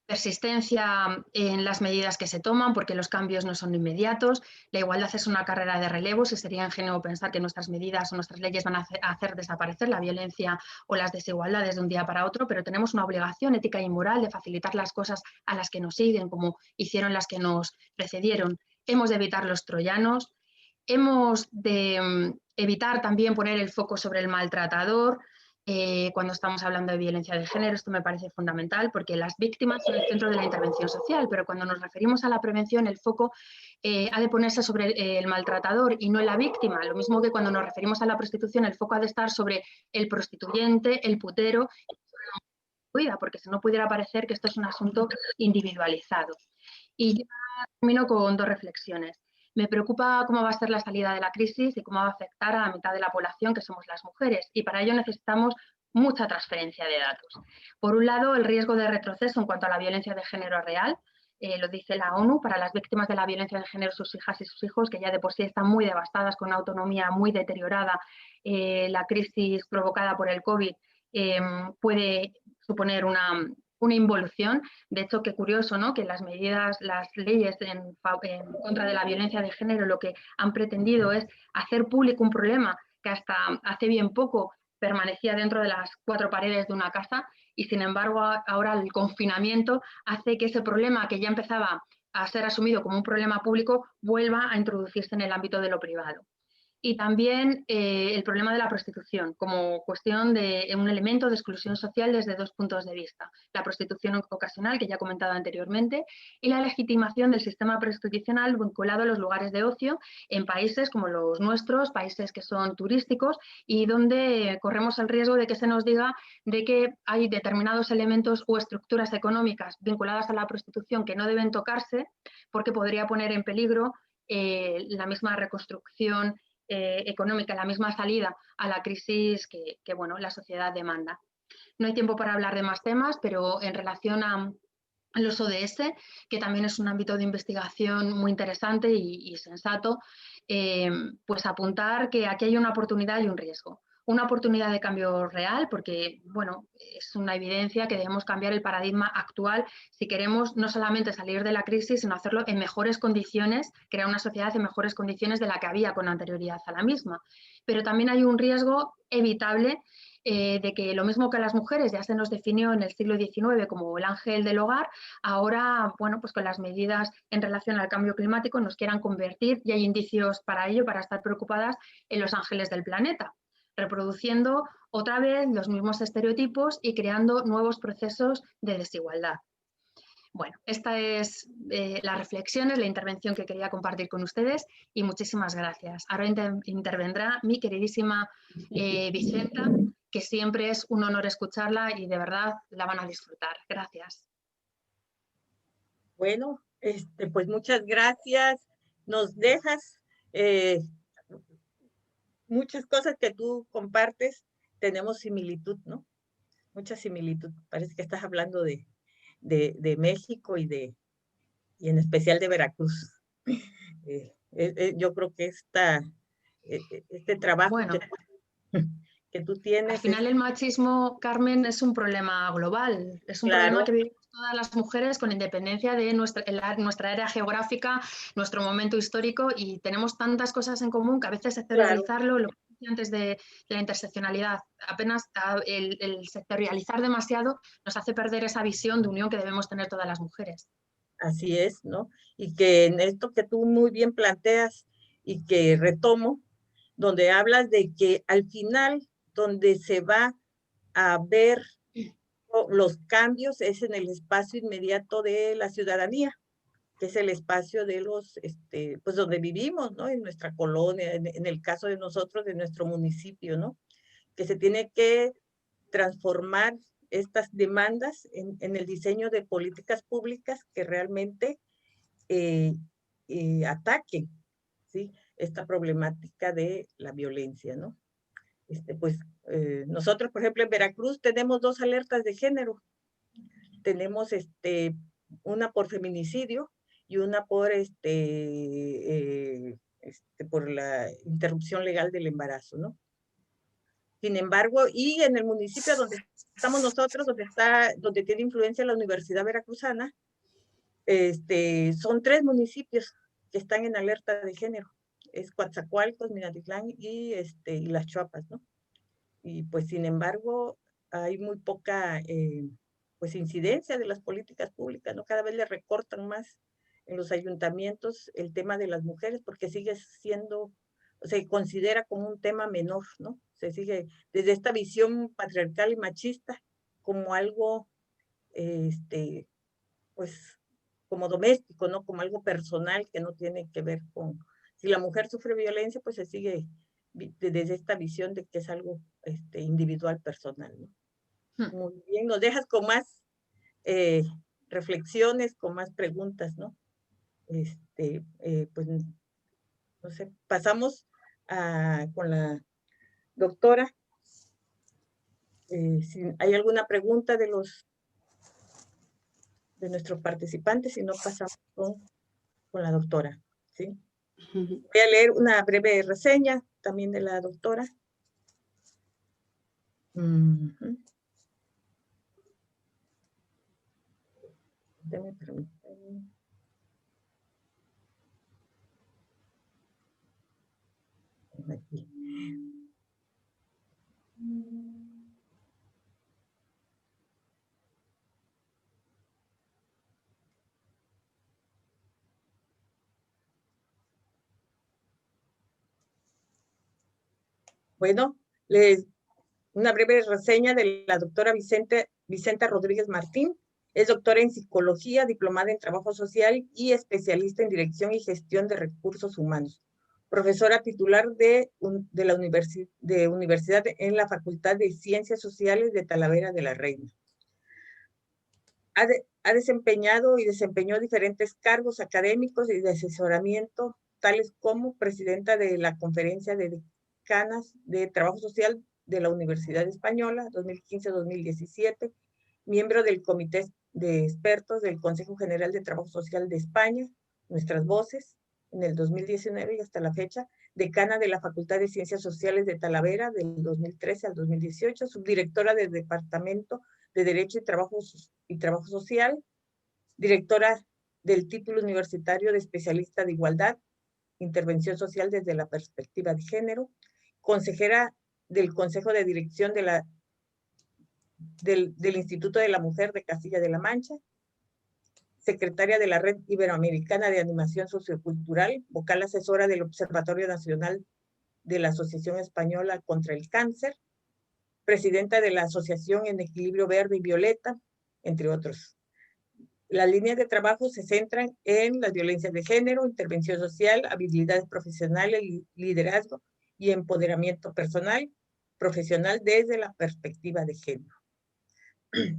persistencia en las medidas que se toman, porque los cambios no son inmediatos. La igualdad es una carrera de relevos y sería ingenuo pensar que nuestras medidas o nuestras leyes van a hacer desaparecer la violencia o las desigualdades de un día para otro, pero tenemos una obligación ética y moral de facilitar las cosas a las que nos siguen, como hicieron las que nos precedieron. Hemos de evitar los troyanos, hemos de evitar también poner el foco sobre el maltratador. Cuando estamos hablando de violencia de género, esto me parece fundamental, porque las víctimas son el centro de la intervención social, pero cuando nos referimos a la prevención, el foco ha de ponerse sobre el maltratador y no en la víctima. Lo mismo que cuando nos referimos a la prostitución, el foco ha de estar sobre el prostituyente, el putero, porque si no pudiera parecer que esto es un asunto individualizado. Y ya termino con dos reflexiones. Me preocupa cómo va a ser la salida de la crisis y cómo va a afectar a la mitad de la población, que somos las mujeres, y para ello necesitamos mucha transferencia de datos. Por un lado, el riesgo de retroceso en cuanto a la violencia de género real, lo dice la ONU, para las víctimas de la violencia de género, sus hijas y sus hijos, que ya de por sí están muy devastadas, con una autonomía muy deteriorada. La crisis provocada por el COVID puede suponer una involución. De hecho, qué curioso, ¿no?, que las medidas, las leyes en contra de la violencia de género lo que han pretendido es hacer público un problema que hasta hace bien poco permanecía dentro de las cuatro paredes de una casa, y sin embargo ahora el confinamiento hace que ese problema, que ya empezaba a ser asumido como un problema público, vuelva a introducirse en el ámbito de lo privado. Y también el problema de la prostitución como cuestión de un elemento de exclusión social desde dos puntos de vista. La prostitución ocasional, que ya he comentado anteriormente, y la legitimación del sistema prostitucional vinculado a los lugares de ocio en países como los nuestros, países que son turísticos y donde corremos el riesgo de que se nos diga de que hay determinados elementos o estructuras económicas vinculadas a la prostitución que no deben tocarse, porque podría poner en peligro la misma reconstrucción económica, la misma salida a la crisis que bueno, la sociedad demanda. No hay tiempo para hablar de más temas, pero en relación a los ODS, que también es un ámbito de investigación muy interesante y sensato, pues apuntar que aquí hay una oportunidad y un riesgo. una oportunidad de cambio real porque, bueno, es una evidencia que debemos cambiar el paradigma actual si queremos no solamente salir de la crisis, sino hacerlo en mejores condiciones, crear una sociedad en mejores condiciones de la que había con anterioridad a la misma. Pero también hay un riesgo evitable de que lo mismo que a las mujeres ya se nos definió en el siglo XIX como el ángel del hogar, ahora, bueno, pues con las medidas en relación al cambio climático nos quieran convertir, y hay indicios para ello, para estar preocupadas, en los ángeles del planeta, reproduciendo otra vez los mismos estereotipos y creando nuevos procesos de desigualdad. Bueno, esta es la reflexión, es la intervención que quería compartir con ustedes y muchísimas gracias. Ahora intervendrá mi queridísima Vicenta, que siempre es un honor escucharla y de verdad la van a disfrutar. Gracias. Bueno, pues muchas gracias. Nos dejas muchas cosas que tú compartes, tenemos similitud, ¿no? Mucha similitud. Parece que estás hablando de México y en especial de Veracruz. Yo creo que este trabajo bueno, que tú tienes. Al final el machismo, Carmen, es un problema global, es un problema que vivimos todas las mujeres con independencia de nuestra área geográfica, nuestro momento histórico, y tenemos tantas cosas en común que a veces sectorializarlo, lo que decía antes de la interseccionalidad, apenas el sectorializar demasiado nos hace perder esa visión de unión que debemos tener todas las mujeres. Así es, ¿no? Y que en esto que tú muy bien planteas y que retomo, donde hablas de que al final donde se va a ver los cambios es en el espacio inmediato de la ciudadanía, que es el espacio de pues donde vivimos, ¿no? En nuestra colonia, en el caso de nosotros, de nuestro municipio, ¿no? Que se tiene que transformar estas demandas en el diseño de políticas públicas que realmente ataquen, ¿sí? Esta problemática de la violencia, ¿no? Pues nosotros, por ejemplo, en Veracruz tenemos 2 alertas de género. Tenemos una por feminicidio y una por por la interrupción legal del embarazo, ¿no? Sin embargo, y en el municipio donde estamos nosotros, donde tiene influencia la Universidad Veracruzana, son 3 municipios que están en alerta de género. Es Coatzacoalcos, Minatitlán y Las Chuapas, ¿no? Y pues sin embargo hay muy poca pues incidencia de las políticas públicas, ¿no? Cada vez le recortan más en los ayuntamientos el tema de las mujeres porque sigue siendo, se considera como un tema menor, ¿no? Se sigue desde esta visión patriarcal y machista como algo, pues como doméstico, ¿no? Como algo personal que no tiene que ver con, si la mujer sufre violencia, pues se sigue desde esta visión de que es algo individual, personal, ¿no? Muy bien, nos dejas con más reflexiones, con más preguntas, ¿no? Pues, no sé, pasamos con la doctora. Si hay alguna pregunta de nuestros participantes, si no pasamos con la doctora, ¿sí? Voy a leer una breve reseña también de la doctora. Déjame permitir. Aquí. Bueno, una breve reseña de la doctora Vicenta Rodríguez Martín. Es doctora en psicología, diplomada en trabajo social y especialista en dirección y gestión de recursos humanos. Profesora titular de la universidad en la Facultad de Ciencias Sociales de Talavera de la Reina. Ha desempeñado y desempeñó diferentes cargos académicos y de asesoramiento, tales como presidenta de la Conferencia de Decanas de Trabajo Social de la Universidad Española, 2015-2017, miembro del Comité de Expertos del Consejo General de Trabajo Social de España, Nuestras Voces, en el 2019 y hasta la fecha, decana de la Facultad de Ciencias Sociales de Talavera del 2013 al 2018, subdirectora del Departamento de Derecho y Trabajo Social, directora del título universitario de especialista de igualdad, intervención social desde la perspectiva de género, consejera del Consejo de Dirección de del Instituto de la Mujer de Castilla de la Mancha, secretaria de la Red Iberoamericana de Animación Sociocultural, vocal asesora del Observatorio Nacional de la Asociación Española contra el Cáncer, presidenta de la Asociación en Equilibrio Verde y Violeta, entre otros. Las líneas de trabajo se centran en las violencias de género, intervención social, habilidades profesionales, liderazgo y empoderamiento personal, profesional desde la perspectiva de género.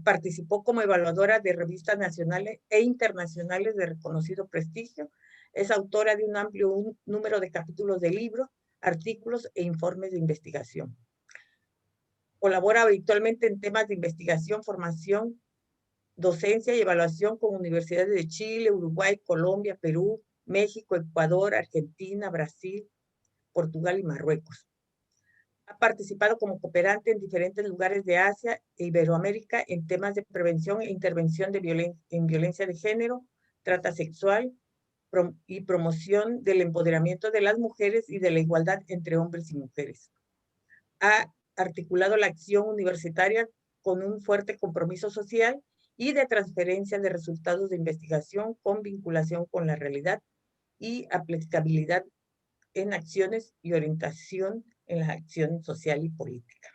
Participó como evaluadora de revistas nacionales e internacionales de reconocido prestigio. Es autora de un amplio número de capítulos de libros, artículos e informes de investigación. Colabora habitualmente en temas de investigación, formación, docencia y evaluación con universidades de Chile, Uruguay, Colombia, Perú, México, Ecuador, Argentina, Brasil, Portugal y Marruecos. Ha participado como cooperante en diferentes lugares de Asia e Iberoamérica en temas de prevención e intervención en violencia de género, trata sexual y promoción del empoderamiento de las mujeres y de la igualdad entre hombres y mujeres. Ha articulado la acción universitaria con un fuerte compromiso social y de transferencia de resultados de investigación con vinculación con la realidad y aplicabilidad en acciones y orientación en la acción social y política.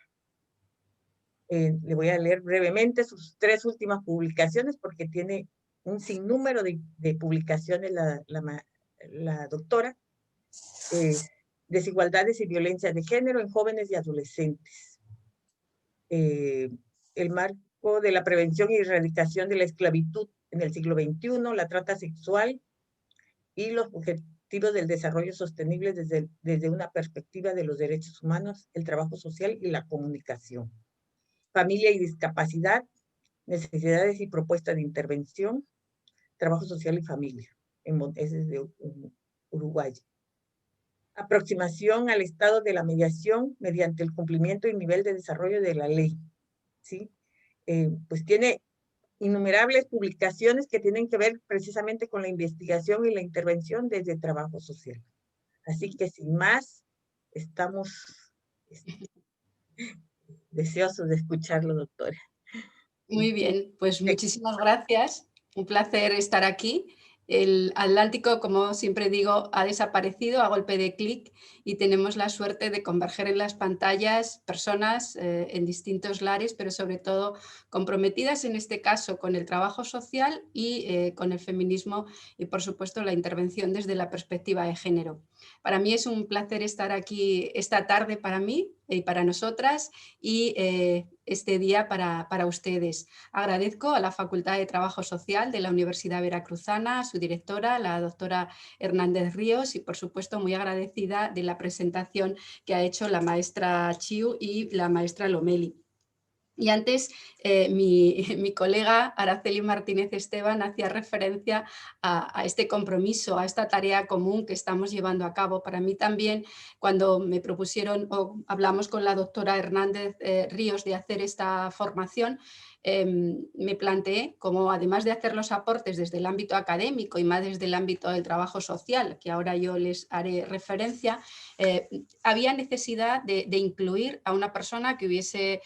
Le voy a leer brevemente sus 3 últimas publicaciones porque tiene un sinnúmero de publicaciones la doctora. Desigualdades y violencia de género en jóvenes y adolescentes. El marco de la prevención y erradicación de la esclavitud en el siglo XXI, la trata sexual y los objetivos del desarrollo sostenible desde una perspectiva de los derechos humanos, el trabajo social y la comunicación. Familia y discapacidad, necesidades y propuestas de intervención, trabajo social y familia. Ese es de Uruguay. Aproximación al estado de la mediación mediante el cumplimiento y nivel de desarrollo de la ley. ¿Sí? Pues tiene innumerables publicaciones que tienen que ver precisamente con la investigación y la intervención desde el trabajo social. Así que sin más, estamos deseosos de escucharlo, doctora. Muy bien, pues muchísimas gracias. Un placer estar aquí. El Atlántico, como siempre digo, ha desaparecido a golpe de clic y tenemos la suerte de converger en las pantallas personas en distintos lares, pero sobre todo comprometidas en este caso con el trabajo social y con el feminismo y por supuesto la intervención desde la perspectiva de género. Para mí es un placer estar aquí esta tarde para mí y para nosotras y este día para ustedes. Agradezco a la Facultad de Trabajo Social de la Universidad Veracruzana, a su directora, la doctora Hernández Ríos, y por supuesto muy agradecida de la presentación que ha hecho la maestra Chiu y la maestra Lomeli. Y antes mi colega Araceli Martínez Esteban hacía referencia a este compromiso, a esta tarea común que estamos llevando a cabo. Para mí también, cuando me propusieron o hablamos con la doctora Hernández Ríos de hacer esta formación, me planteé como además de hacer los aportes desde el ámbito académico y más desde el ámbito del trabajo social, que ahora yo les haré referencia, había necesidad de incluir a una persona que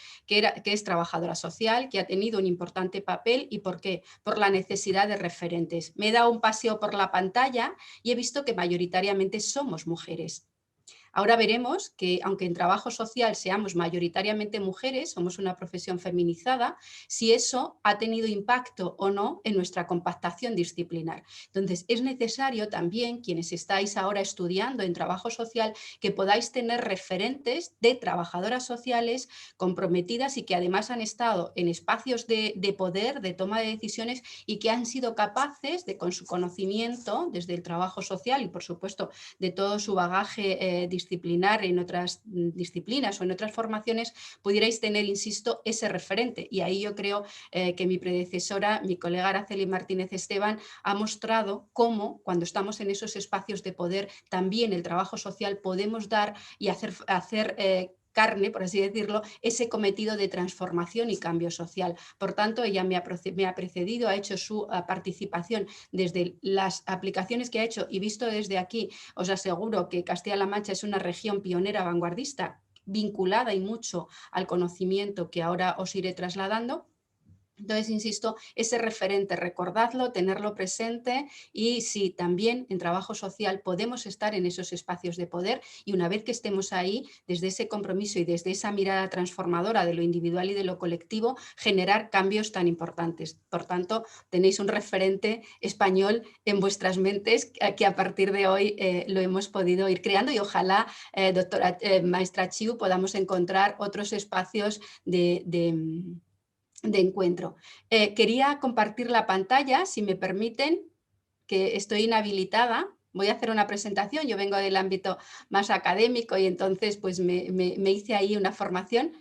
es trabajadora social, que ha tenido un importante papel. ¿Y por qué? Por la necesidad de referentes. Me he dado un paseo por la pantalla y he visto que mayoritariamente somos mujeres. Ahora veremos que, aunque en trabajo social seamos mayoritariamente mujeres, somos una profesión feminizada, si eso ha tenido impacto o no en nuestra compactación disciplinar. Entonces, es necesario también, quienes estáis ahora estudiando en trabajo social, que podáis tener referentes de trabajadoras sociales comprometidas y que además han estado en espacios de poder, de toma de decisiones y que han sido capaces de, con su conocimiento desde el trabajo social y, por supuesto, de todo su bagaje disciplinar, interdisciplinar en otras disciplinas o en otras formaciones, pudierais tener, insisto, ese referente. Y ahí yo creo que mi predecesora, mi colega Araceli Martínez Esteban, ha mostrado cómo cuando estamos en esos espacios de poder, también el trabajo social podemos dar y hacer carne, por así decirlo, ese cometido de transformación y cambio social. Por tanto, ella me ha precedido, ha hecho su participación desde las aplicaciones que ha hecho, y visto desde aquí, os aseguro que Castilla-La Mancha es una región pionera, vanguardista, vinculada y mucho al conocimiento que ahora os iré trasladando. Entonces, insisto, ese referente, recordadlo, tenerlo presente, y sí, también en trabajo social podemos estar en esos espacios de poder, y una vez que estemos ahí, desde ese compromiso y desde esa mirada transformadora de lo individual y de lo colectivo, generar cambios tan importantes. Por tanto, tenéis un referente español en vuestras mentes que a partir de hoy lo hemos podido ir creando, y ojalá, maestra Chiu, podamos encontrar otros espacios de encuentro. Quería compartir la pantalla, si me permiten, que estoy inhabilitada. Voy a hacer una presentación, yo vengo del ámbito más académico y entonces pues me hice ahí una formación.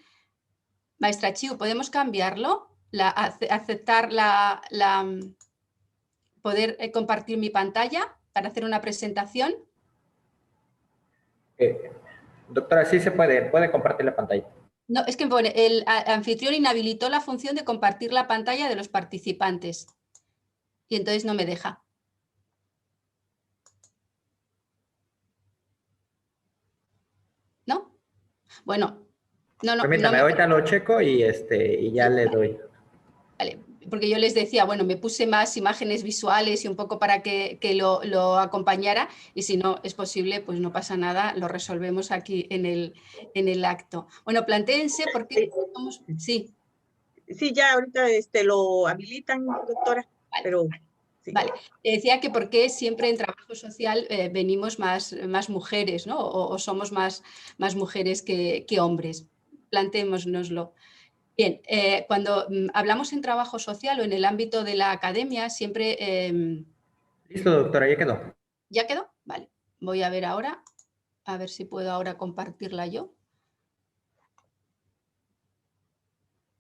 Maestra Chiu, ¿podemos cambiarlo? Aceptar poder compartir mi pantalla para hacer una presentación. Doctora, sí se puede compartir la pantalla. No, es que pone, el anfitrión inhabilitó la función de compartir la pantalla de los participantes y entonces no me deja. ¿No? Bueno, no. Permítame, ahorita lo checo y ya le doy. Vale, porque yo les decía, bueno, me puse más imágenes visuales y un poco para que lo acompañara, y si no es posible, pues no pasa nada, lo resolvemos aquí en el acto. Bueno, plantéense por qué somos... Sí. Sí, ya ahorita lo habilitan, doctora, Vale. pero... Sí. Vale, decía que por qué siempre en trabajo social venimos más mujeres, ¿no? O somos más mujeres que hombres. Plantémonoslo. Bien, cuando hablamos en trabajo social o en el ámbito de la academia, siempre... Listo, doctora, ya quedó. ¿Ya quedó? Vale, voy a ver ahora, a ver si puedo ahora compartirla yo.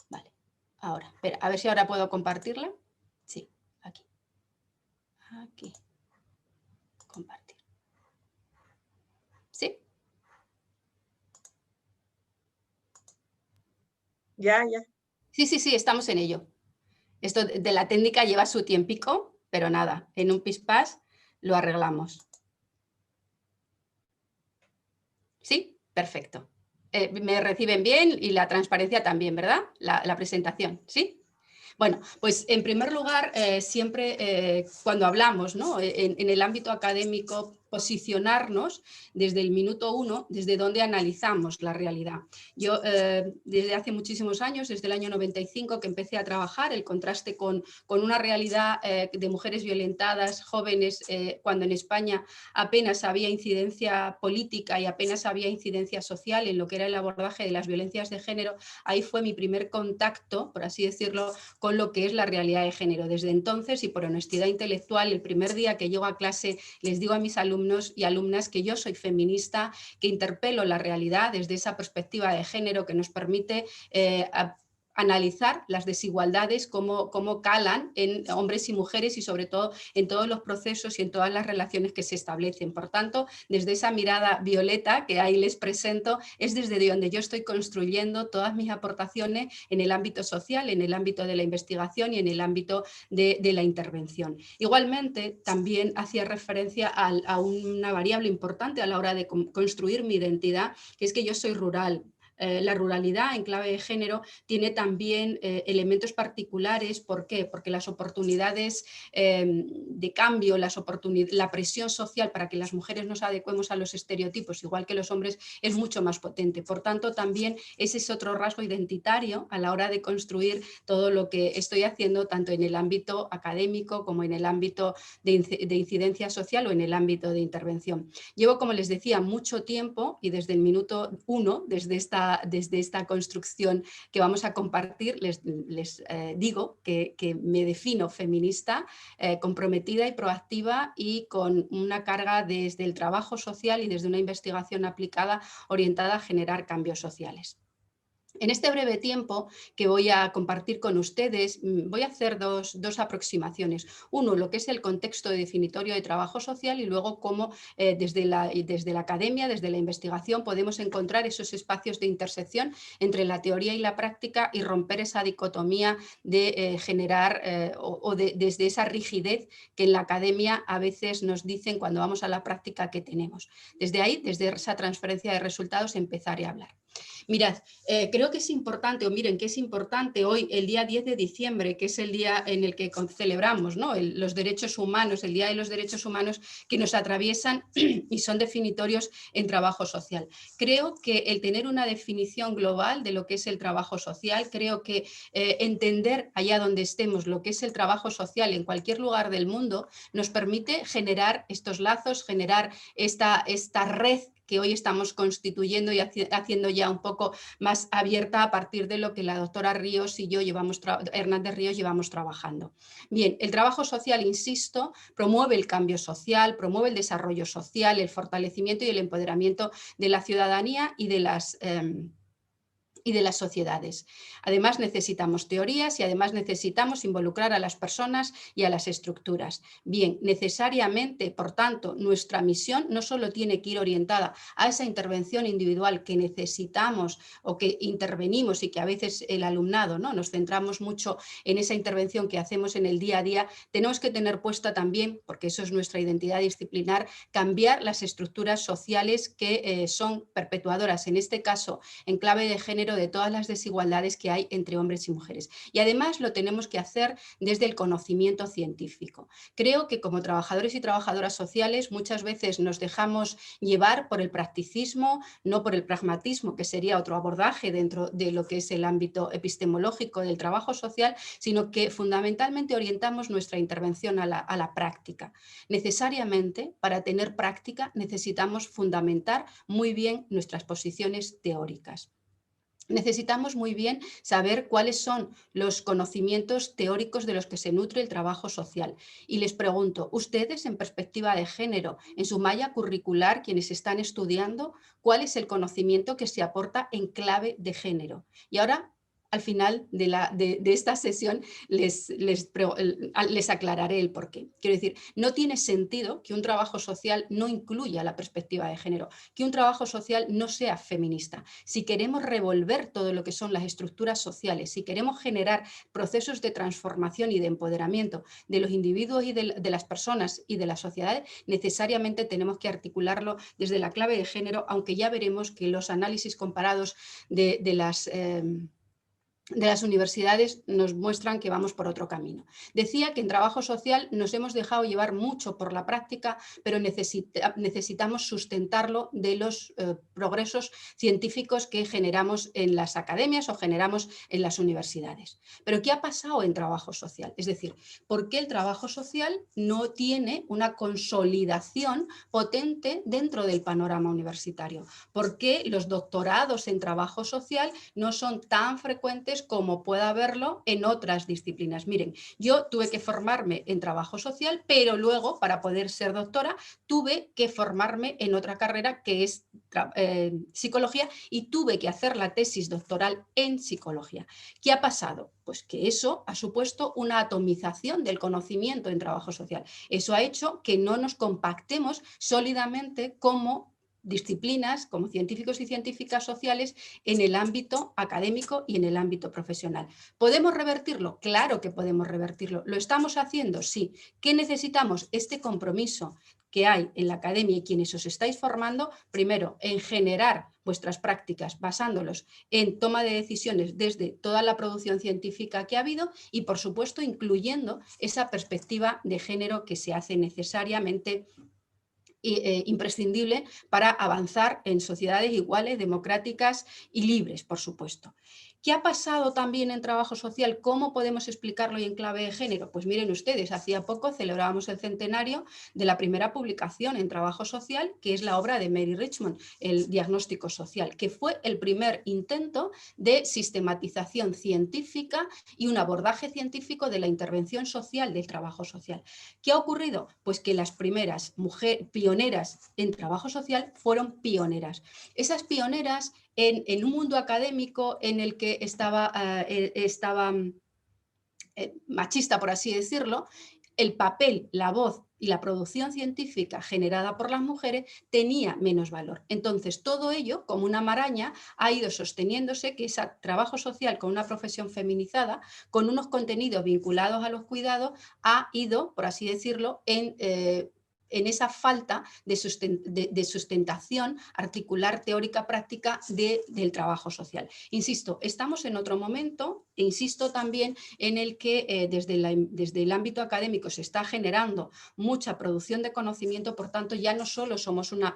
Vale, ahora, espera, a ver si ahora puedo compartirla. Sí, aquí. Aquí. Compartir. ¿Sí? Ya. Sí, estamos en ello. Esto de la técnica lleva su tiempico, pero nada, en un pispás lo arreglamos. ¿Sí? Perfecto. Me reciben bien y la transparencia también, ¿verdad? La presentación, ¿sí? Bueno, pues en primer lugar, siempre cuando hablamos, ¿no? en el ámbito académico, posicionarnos desde el minuto uno, desde donde analizamos la realidad. Yo desde hace muchísimos años, desde el año 95 que empecé a trabajar, el contraste con una realidad de mujeres violentadas, jóvenes, cuando en España apenas había incidencia política y apenas había incidencia social en lo que era el abordaje de las violencias de género, ahí fue mi primer contacto, por así decirlo, con lo que es la realidad de género. Desde entonces, y por honestidad intelectual, el primer día que llego a clase les digo a mis alumnos y alumnas que yo soy feminista, que interpelo la realidad desde esa perspectiva de género que nos permite analizar las desigualdades, cómo calan en hombres y mujeres y sobre todo en todos los procesos y en todas las relaciones que se establecen. Por tanto, desde esa mirada violeta que ahí les presento, es desde donde yo estoy construyendo todas mis aportaciones en el ámbito social, en el ámbito de la investigación y en el ámbito de la intervención. Igualmente, también hacía referencia a una variable importante a la hora de construir mi identidad, que es que yo soy rural. La ruralidad en clave de género tiene también elementos particulares. ¿Por qué? Porque las oportunidades de cambio, la presión social para que las mujeres nos adecuemos a los estereotipos, igual que los hombres, es mucho más potente. Por tanto, también ese es otro rasgo identitario a la hora de construir todo lo que estoy haciendo, tanto en el ámbito académico como en el ámbito de incidencia social o en el ámbito de intervención. Llevo, como les decía, mucho tiempo y desde el minuto uno, desde esta esta construcción que vamos a compartir, les digo que me defino feminista, comprometida y proactiva y con una carga desde el trabajo social y desde una investigación aplicada orientada a generar cambios sociales. En este breve tiempo que voy a compartir con ustedes, voy a hacer dos aproximaciones. Uno, lo que es el contexto definitorio de trabajo social y luego cómo desde la academia, desde la investigación, podemos encontrar esos espacios de intersección entre la teoría y la práctica y romper esa dicotomía de generar desde esa rigidez que en la academia a veces nos dicen cuando vamos a la práctica que tenemos. Desde ahí, desde esa transferencia de resultados, empezaré a hablar. Mirad, creo que es importante, o miren que es importante hoy, el día 10 de diciembre, que es el día en el que celebramos, ¿no?, los derechos humanos, el Día de los Derechos Humanos que nos atraviesan y son definitorios en trabajo social. Creo que el tener una definición global de lo que es el trabajo social, creo que entender allá donde estemos lo que es el trabajo social en cualquier lugar del mundo, nos permite generar estos lazos, generar esta red que hoy estamos constituyendo y haciendo ya un poco más abierta a partir de lo que la doctora Ríos y yo Hernández Ríos llevamos trabajando. Bien, el trabajo social, insisto, promueve el cambio social, promueve el desarrollo social, el fortalecimiento y el empoderamiento de la ciudadanía y de las sociedades. Además necesitamos teorías y además necesitamos involucrar a las personas y a las estructuras. Bien, necesariamente, por tanto, nuestra misión no solo tiene que ir orientada a esa intervención individual que necesitamos o que intervenimos y que a veces el alumnado, ¿no?, nos centramos mucho en esa intervención que hacemos en el día a día, tenemos que tener puesta también, porque eso es nuestra identidad disciplinar, cambiar las estructuras sociales que son perpetuadoras, en este caso, en clave de género, de todas las desigualdades que hay entre hombres y mujeres. Y además lo tenemos que hacer desde el conocimiento científico. Creo que como trabajadores y trabajadoras sociales muchas veces nos dejamos llevar por el practicismo, no por el pragmatismo, que sería otro abordaje dentro de lo que es el ámbito epistemológico del trabajo social, sino que fundamentalmente orientamos nuestra intervención a la práctica. Necesariamente, para tener práctica, necesitamos fundamentar muy bien nuestras posiciones teóricas. Necesitamos muy bien saber cuáles son los conocimientos teóricos de los que se nutre el trabajo social. Y les pregunto, ustedes en perspectiva de género, en su malla curricular, quienes están estudiando, ¿cuál es el conocimiento que se aporta en clave de género? Y ahora, al final de esta sesión, les aclararé el porqué. Quiero decir, no tiene sentido que un trabajo social no incluya la perspectiva de género, que un trabajo social no sea feminista. Si queremos revolver todo lo que son las estructuras sociales, si queremos generar procesos de transformación y de empoderamiento de los individuos y de las personas y de las sociedades, necesariamente tenemos que articularlo desde la clave de género, aunque ya veremos que los análisis comparados de las universidades nos muestran que vamos por otro camino. Decía que en trabajo social nos hemos dejado llevar mucho por la práctica, pero necesitamos sustentarlo de los progresos científicos que generamos en las academias o generamos en las universidades. Pero ¿qué ha pasado en trabajo social? Es decir, ¿por qué el trabajo social no tiene una consolidación potente dentro del panorama universitario? ¿Por qué los doctorados en trabajo social no son tan frecuentes como pueda haberlo en otras disciplinas? Miren, yo tuve que formarme en trabajo social, pero luego para poder ser doctora tuve que formarme en otra carrera que es psicología y tuve que hacer la tesis doctoral en psicología. ¿Qué ha pasado? Pues que eso ha supuesto una atomización del conocimiento en trabajo social. Eso ha hecho que no nos compactemos sólidamente como disciplinas, como científicos y científicas sociales en el ámbito académico y en el ámbito profesional. ¿Podemos revertirlo? Claro que podemos revertirlo. ¿Lo estamos haciendo? Sí. ¿Qué necesitamos? Este compromiso que hay en la academia y quienes os estáis formando, primero, en generar vuestras prácticas basándolos en toma de decisiones desde toda la producción científica que ha habido y, por supuesto, incluyendo esa perspectiva de género que se hace necesariamente imprescindible para avanzar en sociedades iguales, democráticas y libres, por supuesto. ¿Qué ha pasado también en trabajo social? ¿Cómo podemos explicarlo y en clave de género? Pues miren ustedes, hacía poco celebrábamos el centenario de la primera publicación en trabajo social, que es la obra de Mary Richmond, el diagnóstico social, que fue el primer intento de sistematización científica y un abordaje científico de la intervención social del trabajo social. ¿Qué ha ocurrido? Pues que las primeras mujeres pioneras en trabajo social fueron pioneras. Esas pioneras en un mundo académico en el que estaba machista, por así decirlo, el papel, la voz y la producción científica generada por las mujeres tenía menos valor. Entonces, todo ello, como una maraña, ha ido sosteniéndose que ese trabajo social con una profesión feminizada, con unos contenidos vinculados a los cuidados, ha ido, por así decirlo, en esa falta de sustentación articular teórica práctica del trabajo social. Insisto, estamos en otro momento e insisto también en el que desde el ámbito académico se está generando mucha producción de conocimiento, por tanto ya no solo somos una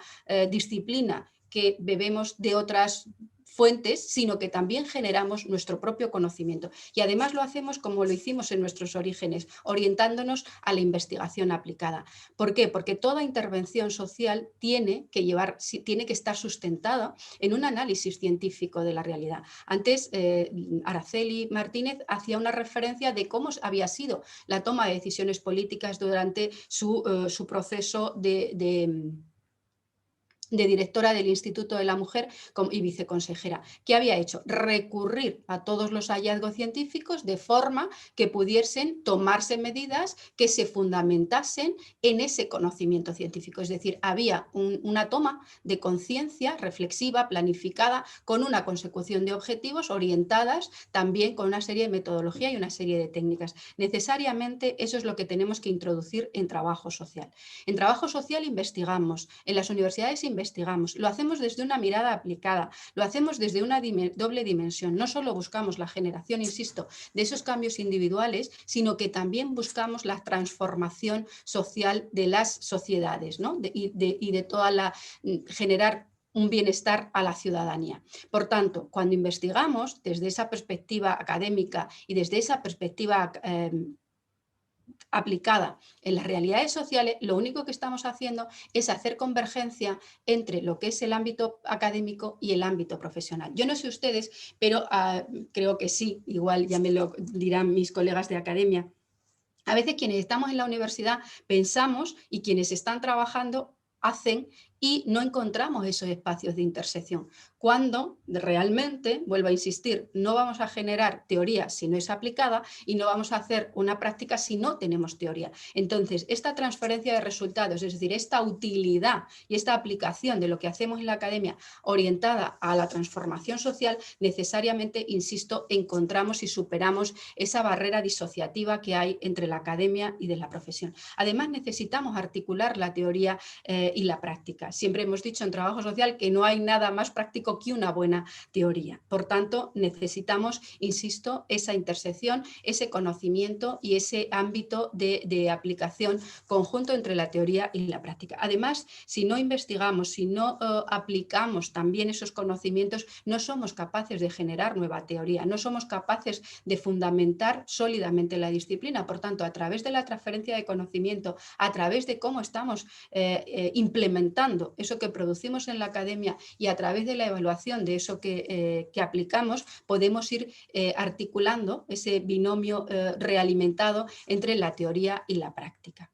disciplina que bebemos de otras fuentes, sino que también generamos nuestro propio conocimiento. Y además lo hacemos como lo hicimos en nuestros orígenes, orientándonos a la investigación aplicada. ¿Por qué? Porque toda intervención social tiene que estar sustentada en un análisis científico de la realidad. Antes, Araceli Martínez hacía una referencia de cómo había sido la toma de decisiones políticas durante su proceso de directora del Instituto de la Mujer y viceconsejera. ¿Qué había hecho? Recurrir a todos los hallazgos científicos de forma que pudiesen tomarse medidas que se fundamentasen en ese conocimiento científico. Es decir, había una toma de conciencia reflexiva, planificada, con una consecución de objetivos orientadas también con una serie de metodología y una serie de técnicas. Necesariamente eso es lo que tenemos que introducir en trabajo social. En trabajo social investigamos, en las universidades investigamos, lo hacemos desde una mirada aplicada, lo hacemos desde una doble dimensión. No solo buscamos la generación, insisto, de esos cambios individuales, sino que también buscamos la transformación social de las sociedades, ¿no? y de toda generar un bienestar a la ciudadanía. Por tanto, cuando investigamos desde esa perspectiva académica y desde esa perspectiva aplicada en las realidades sociales, lo único que estamos haciendo es hacer convergencia entre lo que es el ámbito académico y el ámbito profesional. Yo no sé ustedes, pero creo que sí, igual ya me lo dirán mis colegas de academia. A veces quienes estamos en la universidad pensamos y quienes están trabajando hacen y no encontramos esos espacios de intersección. Cuando realmente, vuelvo a insistir, no vamos a generar teoría si no es aplicada y no vamos a hacer una práctica si no tenemos teoría. Entonces, esta transferencia de resultados, es decir, esta utilidad y esta aplicación de lo que hacemos en la academia orientada a la transformación social, necesariamente, insisto, encontramos y superamos esa barrera disociativa que hay entre la academia y de la profesión. Además, necesitamos articular la teoría y la práctica. Siempre hemos dicho en trabajo social que no hay nada más práctico que una buena teoría. Por tanto, necesitamos, insisto, esa intersección, ese conocimiento y ese ámbito de aplicación conjunto entre la teoría y la práctica. Además, si no investigamos, si no aplicamos también esos conocimientos, no somos capaces de generar nueva teoría, no somos capaces de fundamentar sólidamente la disciplina. Por tanto, a través de la transferencia de conocimiento, a través de cómo estamos implementando eso que producimos en la academia y a través de la evaluación de eso que aplicamos, podemos ir articulando ese binomio realimentado entre la teoría y la práctica.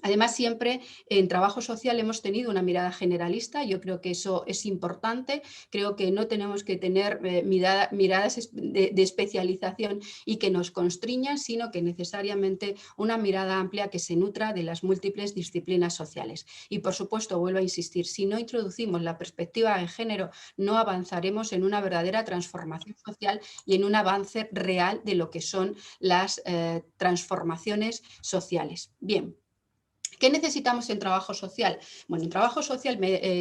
Además, siempre en trabajo social hemos tenido una mirada generalista, yo creo que eso es importante, creo que no tenemos que tener miradas de especialización y que nos constriñan, sino que necesariamente una mirada amplia que se nutra de las múltiples disciplinas sociales. Y por supuesto, vuelvo a insistir, si no introducimos la perspectiva de género, no avanzaremos en una verdadera transformación social y en un avance real de lo que son las transformaciones sociales. Bien. ¿Qué necesitamos en trabajo social? Bueno, en trabajo social,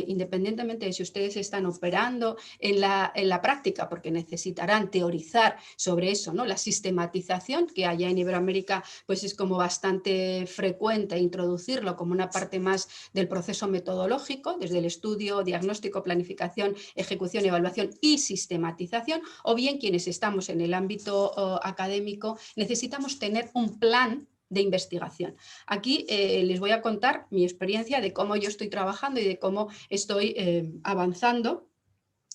independientemente de si ustedes están operando en la práctica, porque necesitarán teorizar sobre eso, ¿no? La sistematización, que allá en Iberoamérica pues es como bastante frecuente introducirlo como una parte más del proceso metodológico, desde el estudio, diagnóstico, planificación, ejecución, evaluación y sistematización, o bien quienes estamos en el ámbito académico necesitamos tener un plan de investigación. Aquí les voy a contar mi experiencia de cómo yo estoy trabajando y de cómo estoy avanzando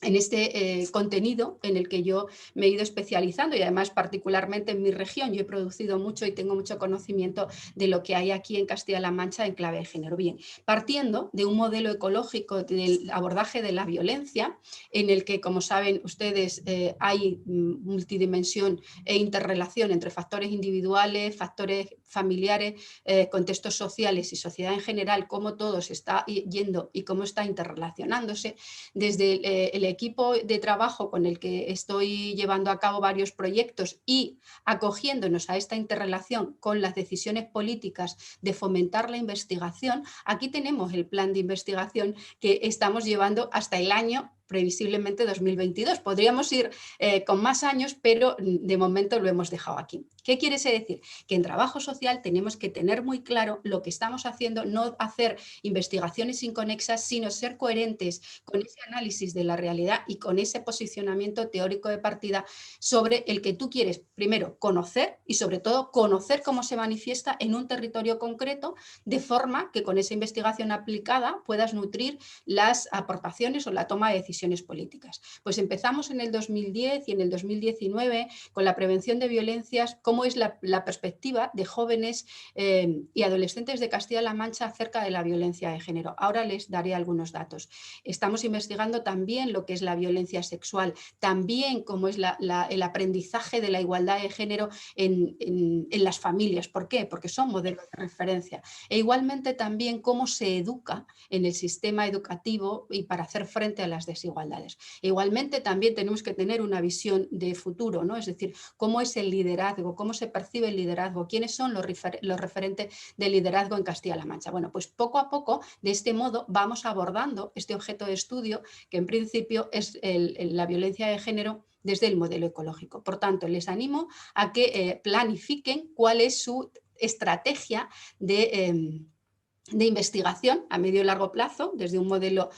en este contenido en el que yo me he ido especializando y además particularmente en mi región. Yo he producido mucho y tengo mucho conocimiento de lo que hay aquí en Castilla-La Mancha en clave de género. Bien, partiendo de un modelo ecológico del abordaje de la violencia, en el que, como saben ustedes, hay multidimensión e interrelación entre factores individuales, factores familiares, contextos sociales y sociedad en general, cómo todo se está yendo y cómo está interrelacionándose. Desde el equipo de trabajo con el que estoy llevando a cabo varios proyectos y acogiéndonos a esta interrelación con las decisiones políticas de fomentar la investigación, aquí tenemos el plan de investigación que estamos llevando hasta el año previsiblemente 2022. Podríamos ir con más años, pero de momento lo hemos dejado aquí. ¿Qué quiere decir? Que en trabajo social tenemos que tener muy claro lo que estamos haciendo, no hacer investigaciones inconexas, sino ser coherentes con ese análisis de la realidad y con ese posicionamiento teórico de partida sobre el que tú quieres, primero, conocer y sobre todo conocer cómo se manifiesta en un territorio concreto, de forma que con esa investigación aplicada puedas nutrir las aportaciones o la toma de decisiones políticas. Pues empezamos en el 2010 y en el 2019 con la prevención de violencias, cómo es la perspectiva de jóvenes y adolescentes de Castilla-La Mancha acerca de la violencia de género. Ahora les daré algunos datos. Estamos investigando también lo que es la violencia sexual, también cómo es el aprendizaje de la igualdad de género en las familias. ¿Por qué? Porque son modelos de referencia. E igualmente también cómo se educa en el sistema educativo y para hacer frente a las desigualdades. Igualmente también tenemos que tener una visión de futuro, ¿no? Es decir, cómo es el liderazgo, cómo se percibe el liderazgo, quiénes son los referentes del liderazgo en Castilla-La Mancha. Bueno, pues poco a poco, de este modo, vamos abordando este objeto de estudio que en principio es la violencia de género desde el modelo ecológico. Por tanto, les animo a que planifiquen cuál es su estrategia de investigación a medio y largo plazo, desde un modelo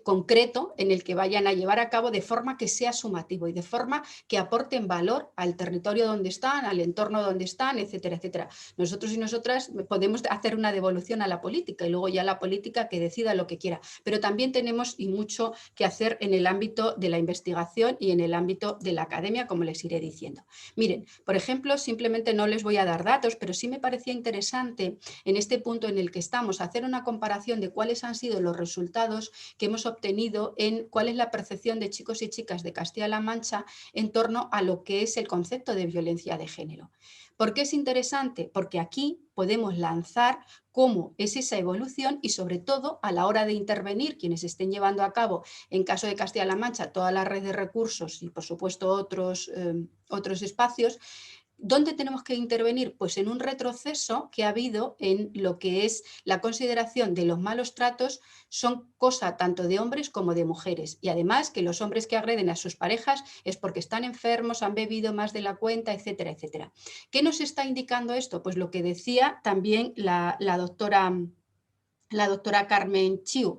concreto en el que vayan a llevar a cabo de forma que sea sumativo y de forma que aporten valor al territorio donde están, al entorno donde están, etcétera, etcétera. Nosotros y nosotras podemos hacer una devolución a la política y luego ya la política que decida lo que quiera, pero también tenemos y mucho que hacer en el ámbito de la investigación y en el ámbito de la academia, como les iré diciendo. Miren, por ejemplo, simplemente no les voy a dar datos, pero sí me parecía interesante en este punto en el que estamos, hacer una comparación de cuáles han sido los resultados que hemos obtenido en cuál es la percepción de chicos y chicas de Castilla-La Mancha en torno a lo que es el concepto de violencia de género. ¿Por qué es interesante? Porque aquí podemos lanzar cómo es esa evolución y sobre todo a la hora de intervenir quienes estén llevando a cabo, en caso de Castilla-La Mancha, toda la red de recursos y por supuesto otros espacios. ¿Dónde tenemos que intervenir? Pues en un retroceso que ha habido en lo que es la consideración de los malos tratos son cosa tanto de hombres como de mujeres. Y además que los hombres que agreden a sus parejas es porque están enfermos, han bebido más de la cuenta, etcétera, etcétera. ¿Qué nos está indicando esto? Pues lo que decía también la doctora Carmen Chiu,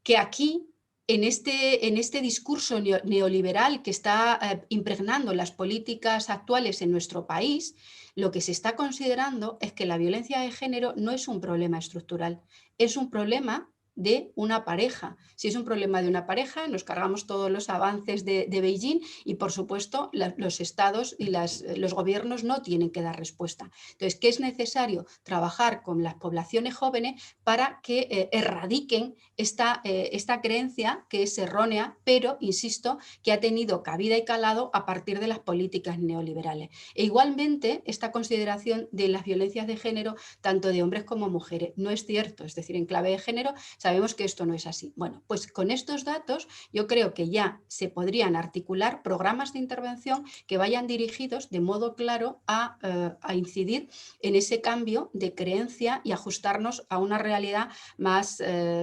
que aquí en este discurso neoliberal que está impregnando las políticas actuales en nuestro país, lo que se está considerando es que la violencia de género no es un problema estructural, es un problema de una pareja. Si es un problema de una pareja, nos cargamos todos los avances de Beijing y, por supuesto, los estados y los gobiernos no tienen que dar respuesta. Entonces, ¿qué es necesario? Trabajar con las poblaciones jóvenes para que erradiquen esta creencia que es errónea, pero, insisto, que ha tenido cabida y calado a partir de las políticas neoliberales. E igualmente, esta consideración de las violencias de género, tanto de hombres como mujeres, no es cierto. Es decir, en clave de género sabemos que esto no es así. Bueno, pues con estos datos yo creo que ya se podrían articular programas de intervención que vayan dirigidos de modo claro a incidir en ese cambio de creencia y ajustarnos a una realidad más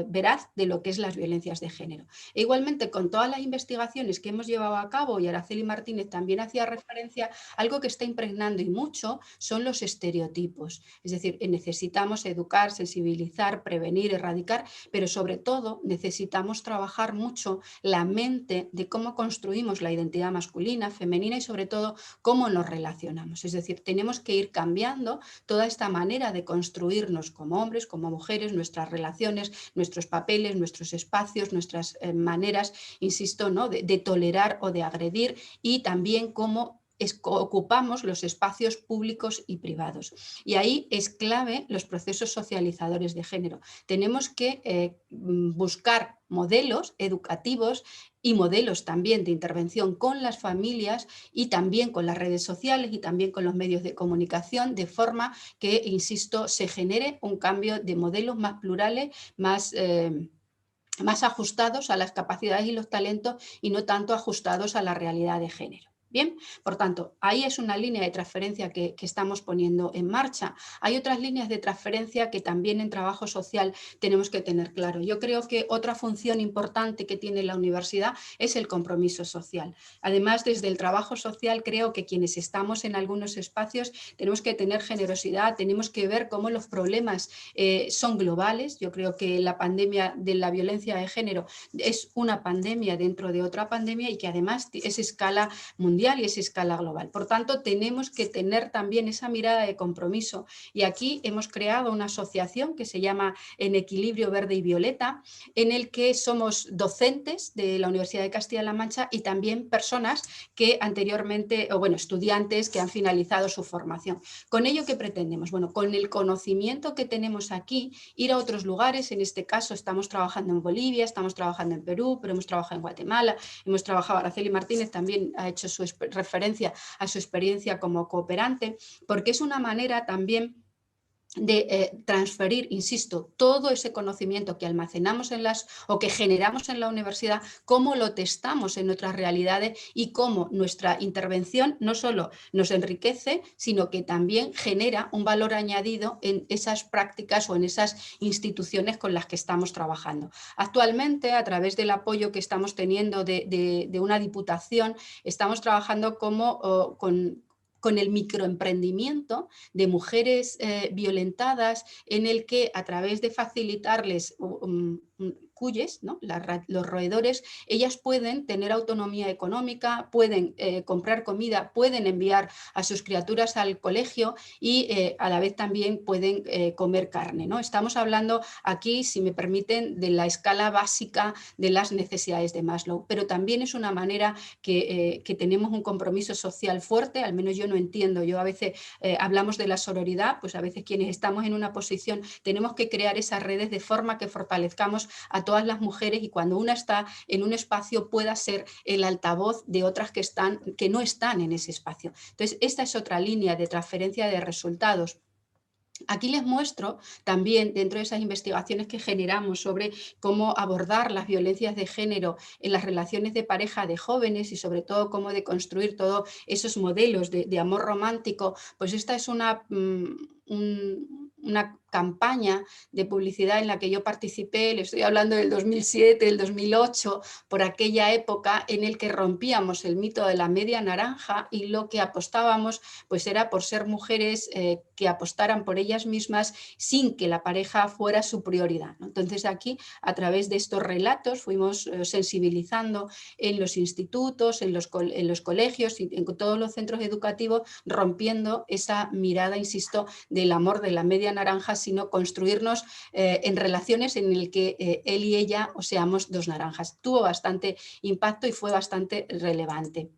veraz de lo que es las violencias de género. E igualmente, con todas las investigaciones que hemos llevado a cabo, y Araceli Martínez también hacía referencia, algo que está impregnando y mucho son los estereotipos. Es decir, necesitamos educar, sensibilizar, prevenir, erradicar, pero sobre todo necesitamos trabajar mucho la mente de cómo construimos la identidad masculina, femenina y sobre todo cómo nos relacionamos. Es decir, tenemos que ir cambiando toda esta manera de construirnos como hombres, como mujeres, nuestras relaciones, nuestros papeles, nuestros espacios, nuestras maneras, insisto, ¿no? de tolerar o de agredir, y también cómo ocupamos los espacios públicos y privados. Y ahí es clave los procesos socializadores de género. Tenemos que buscar modelos educativos y modelos también de intervención con las familias y también con las redes sociales y también con los medios de comunicación, de forma que, insisto, se genere un cambio de modelos más plurales, más ajustados a las capacidades y los talentos y no tanto ajustados a la realidad de género. Bien, por tanto, ahí es una línea de transferencia que estamos poniendo en marcha. Hay otras líneas de transferencia que también en trabajo social tenemos que tener claro. Yo creo que otra función importante que tiene la universidad es el compromiso social. Además, desde el trabajo social creo que quienes estamos en algunos espacios tenemos que tener generosidad, tenemos que ver cómo los problemas son globales. Yo creo que la pandemia de la violencia de género es una pandemia dentro de otra pandemia y que además es escala mundial y es escala global. Por tanto, tenemos que tener también esa mirada de compromiso, y aquí hemos creado una asociación que se llama En Equilibrio Verde y Violeta, en el que somos docentes de la Universidad de Castilla-La Mancha y también personas que anteriormente, o bueno, estudiantes que han finalizado su formación. ¿Con ello qué pretendemos? Bueno, con el conocimiento que tenemos aquí, ir a otros lugares. En este caso estamos trabajando en Bolivia, estamos trabajando en Perú, pero hemos trabajado en Guatemala, hemos trabajado, Araceli Martínez también ha hecho su referencia a su experiencia como cooperante, porque es una manera también de transferir, insisto, todo ese conocimiento que almacenamos o que generamos en la universidad, cómo lo testamos en otras realidades y cómo nuestra intervención no solo nos enriquece, sino que también genera un valor añadido en esas prácticas o en esas instituciones con las que estamos trabajando. Actualmente, a través del apoyo que estamos teniendo de una diputación, estamos trabajando con el microemprendimiento de mujeres violentadas, en el que a través de facilitarles cuyes, ¿no? los roedores, ellas pueden tener autonomía económica, pueden comprar comida, pueden enviar a sus criaturas al colegio y a la vez también pueden comer carne, ¿no? Estamos hablando aquí, si me permiten, de la escala básica de las necesidades de Maslow, pero también es una manera que tenemos un compromiso social fuerte, al menos yo no entiendo. Yo a veces hablamos de la sororidad, pues a veces quienes estamos en una posición tenemos que crear esas redes de forma que fortalezcamos a todas las mujeres y cuando una está en un espacio pueda ser el altavoz de otras que no están en ese espacio. Entonces, esta es otra línea de transferencia de resultados. Aquí les muestro también, dentro de esas investigaciones que generamos sobre cómo abordar las violencias de género en las relaciones de pareja de jóvenes y sobre todo cómo deconstruir todos esos modelos de amor romántico, pues esta es una campaña de publicidad en la que yo participé, le estoy hablando del 2007, del 2008, por aquella época en el que rompíamos el mito de la media naranja y lo que apostábamos pues era por ser mujeres que apostaran por ellas mismas sin que la pareja fuera su prioridad, ¿no? Entonces aquí, a través de estos relatos, fuimos sensibilizando en los institutos, en los colegios y en todos los centros educativos, rompiendo esa mirada, insisto, del amor de la media naranja, sino construirnos en relaciones en el que él y ella o seamos dos naranjas. Tuvo bastante impacto y fue bastante relevante.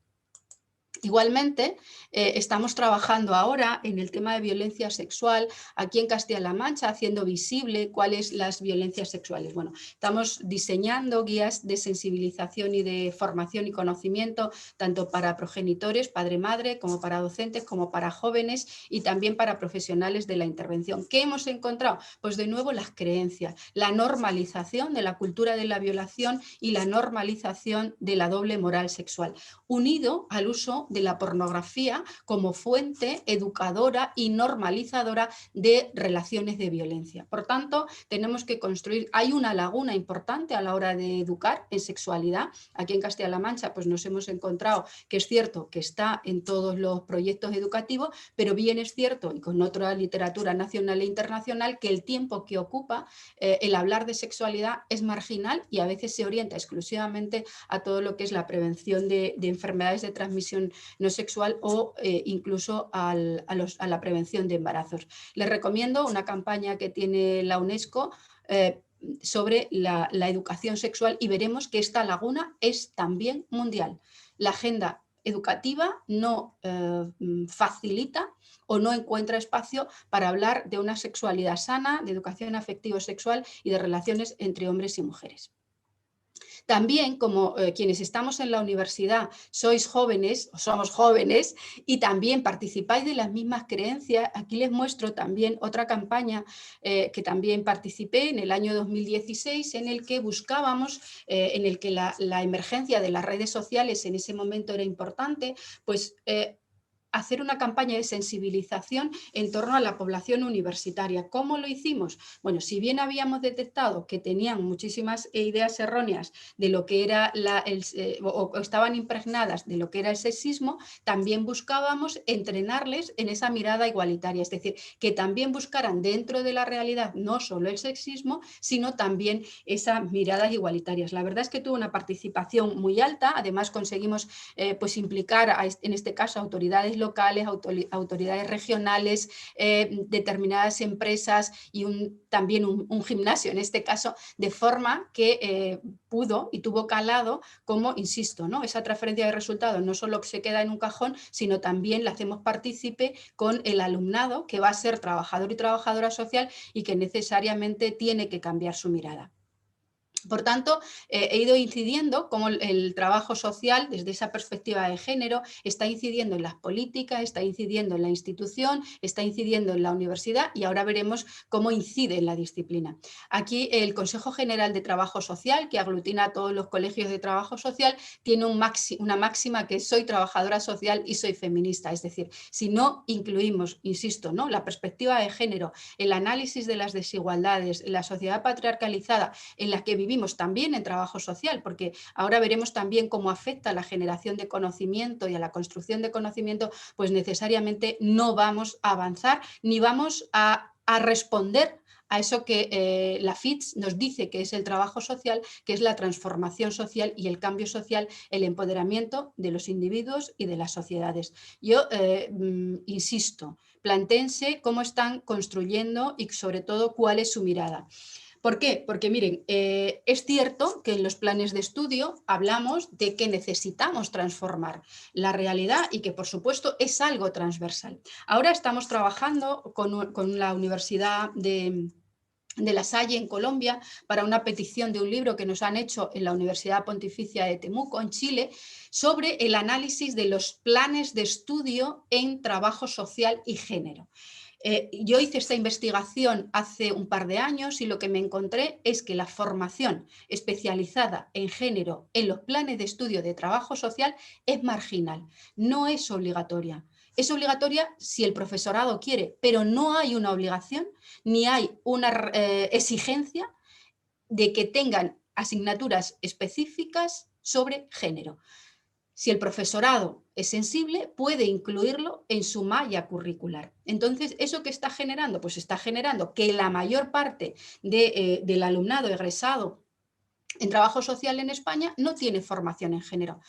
Igualmente, estamos trabajando ahora en el tema de violencia sexual aquí en Castilla-La Mancha, haciendo visible cuáles son las violencias sexuales. Bueno, estamos diseñando guías de sensibilización y de formación y conocimiento, tanto para progenitores, padre-madre, como para docentes, como para jóvenes y también para profesionales de la intervención. ¿Qué hemos encontrado? Pues de nuevo las creencias, la normalización de la cultura de la violación y la normalización de la doble moral sexual, unido al uso de la pornografía como fuente educadora y normalizadora de relaciones de violencia. Por tanto, tenemos que construir, hay una laguna importante a la hora de educar en sexualidad. Aquí en Castilla-La Mancha pues nos hemos encontrado que es cierto que está en todos los proyectos educativos, pero bien es cierto, y con otra literatura nacional e internacional, que el tiempo que ocupa el hablar de sexualidad es marginal y a veces se orienta exclusivamente a todo lo que es la prevención de enfermedades de transmisión no sexual o incluso a la prevención de embarazos. Les recomiendo una campaña que tiene la UNESCO sobre la educación sexual y veremos que esta laguna es también mundial. La agenda educativa no facilita o no encuentra espacio para hablar de una sexualidad sana, de educación afectivo-sexual y de relaciones entre hombres y mujeres. También, como quienes estamos en la universidad sois jóvenes, o somos jóvenes, y también participáis de las mismas creencias, aquí les muestro también otra campaña que también participé en el año 2016, en el que buscábamos, en el que la emergencia de las redes sociales en ese momento era importante, pues hacer una campaña de sensibilización en torno a la población universitaria. ¿Cómo lo hicimos? Bueno, si bien habíamos detectado que tenían muchísimas ideas erróneas de lo que era o estaban impregnadas de lo que era el sexismo, también buscábamos entrenarles en esa mirada igualitaria, es decir, que también buscaran dentro de la realidad no solo el sexismo, sino también esas miradas igualitarias. La verdad es que tuvo una participación muy alta, además conseguimos pues implicar en este caso autoridades locales, autoridades regionales, determinadas empresas y también un gimnasio en este caso, de forma que pudo y tuvo calado como, insisto, ¿no? Esa transferencia de resultados no solo se queda en un cajón, sino también la hacemos partícipe con el alumnado que va a ser trabajador y trabajadora social y que necesariamente tiene que cambiar su mirada. Por tanto, he ido incidiendo cómo el trabajo social, desde esa perspectiva de género, está incidiendo en las políticas, está incidiendo en la institución, está incidiendo en la universidad y ahora veremos cómo incide en la disciplina. Aquí el Consejo General de Trabajo Social, que aglutina a todos los colegios de trabajo social, tiene una máxima que es: soy trabajadora social y soy feminista. Es decir, si no incluimos, insisto, ¿no?, la perspectiva de género, el análisis de las desigualdades, la sociedad patriarcalizada en la que vivimos también en trabajo social, porque ahora veremos también cómo afecta a la generación de conocimiento y a la construcción de conocimiento, pues necesariamente no vamos a avanzar ni vamos a responder a eso que la FITS nos dice que es el trabajo social, que es la transformación social y el cambio social, el empoderamiento de los individuos y de las sociedades. Yo insisto, plantéense cómo están construyendo y sobre todo cuál es su mirada. ¿Por qué? Porque miren, es cierto que en los planes de estudio hablamos de que necesitamos transformar la realidad y que por supuesto es algo transversal. Ahora estamos trabajando con la Universidad de La Salle en Colombia para una petición de un libro que nos han hecho en la Universidad Pontificia de Temuco en Chile sobre el análisis de los planes de estudio en trabajo social y género. Yo hice esta investigación hace un par de años y lo que me encontré es que la formación especializada en género en los planes de estudio de trabajo social es marginal, no es obligatoria. Es obligatoria si el profesorado quiere, pero no hay una obligación ni hay una exigencia de que tengan asignaturas específicas sobre género. Si el profesorado es sensible, puede incluirlo en su malla curricular. Entonces, ¿eso qué está generando? Pues está generando que la mayor parte del alumnado egresado en trabajo social en España no tiene formación en género.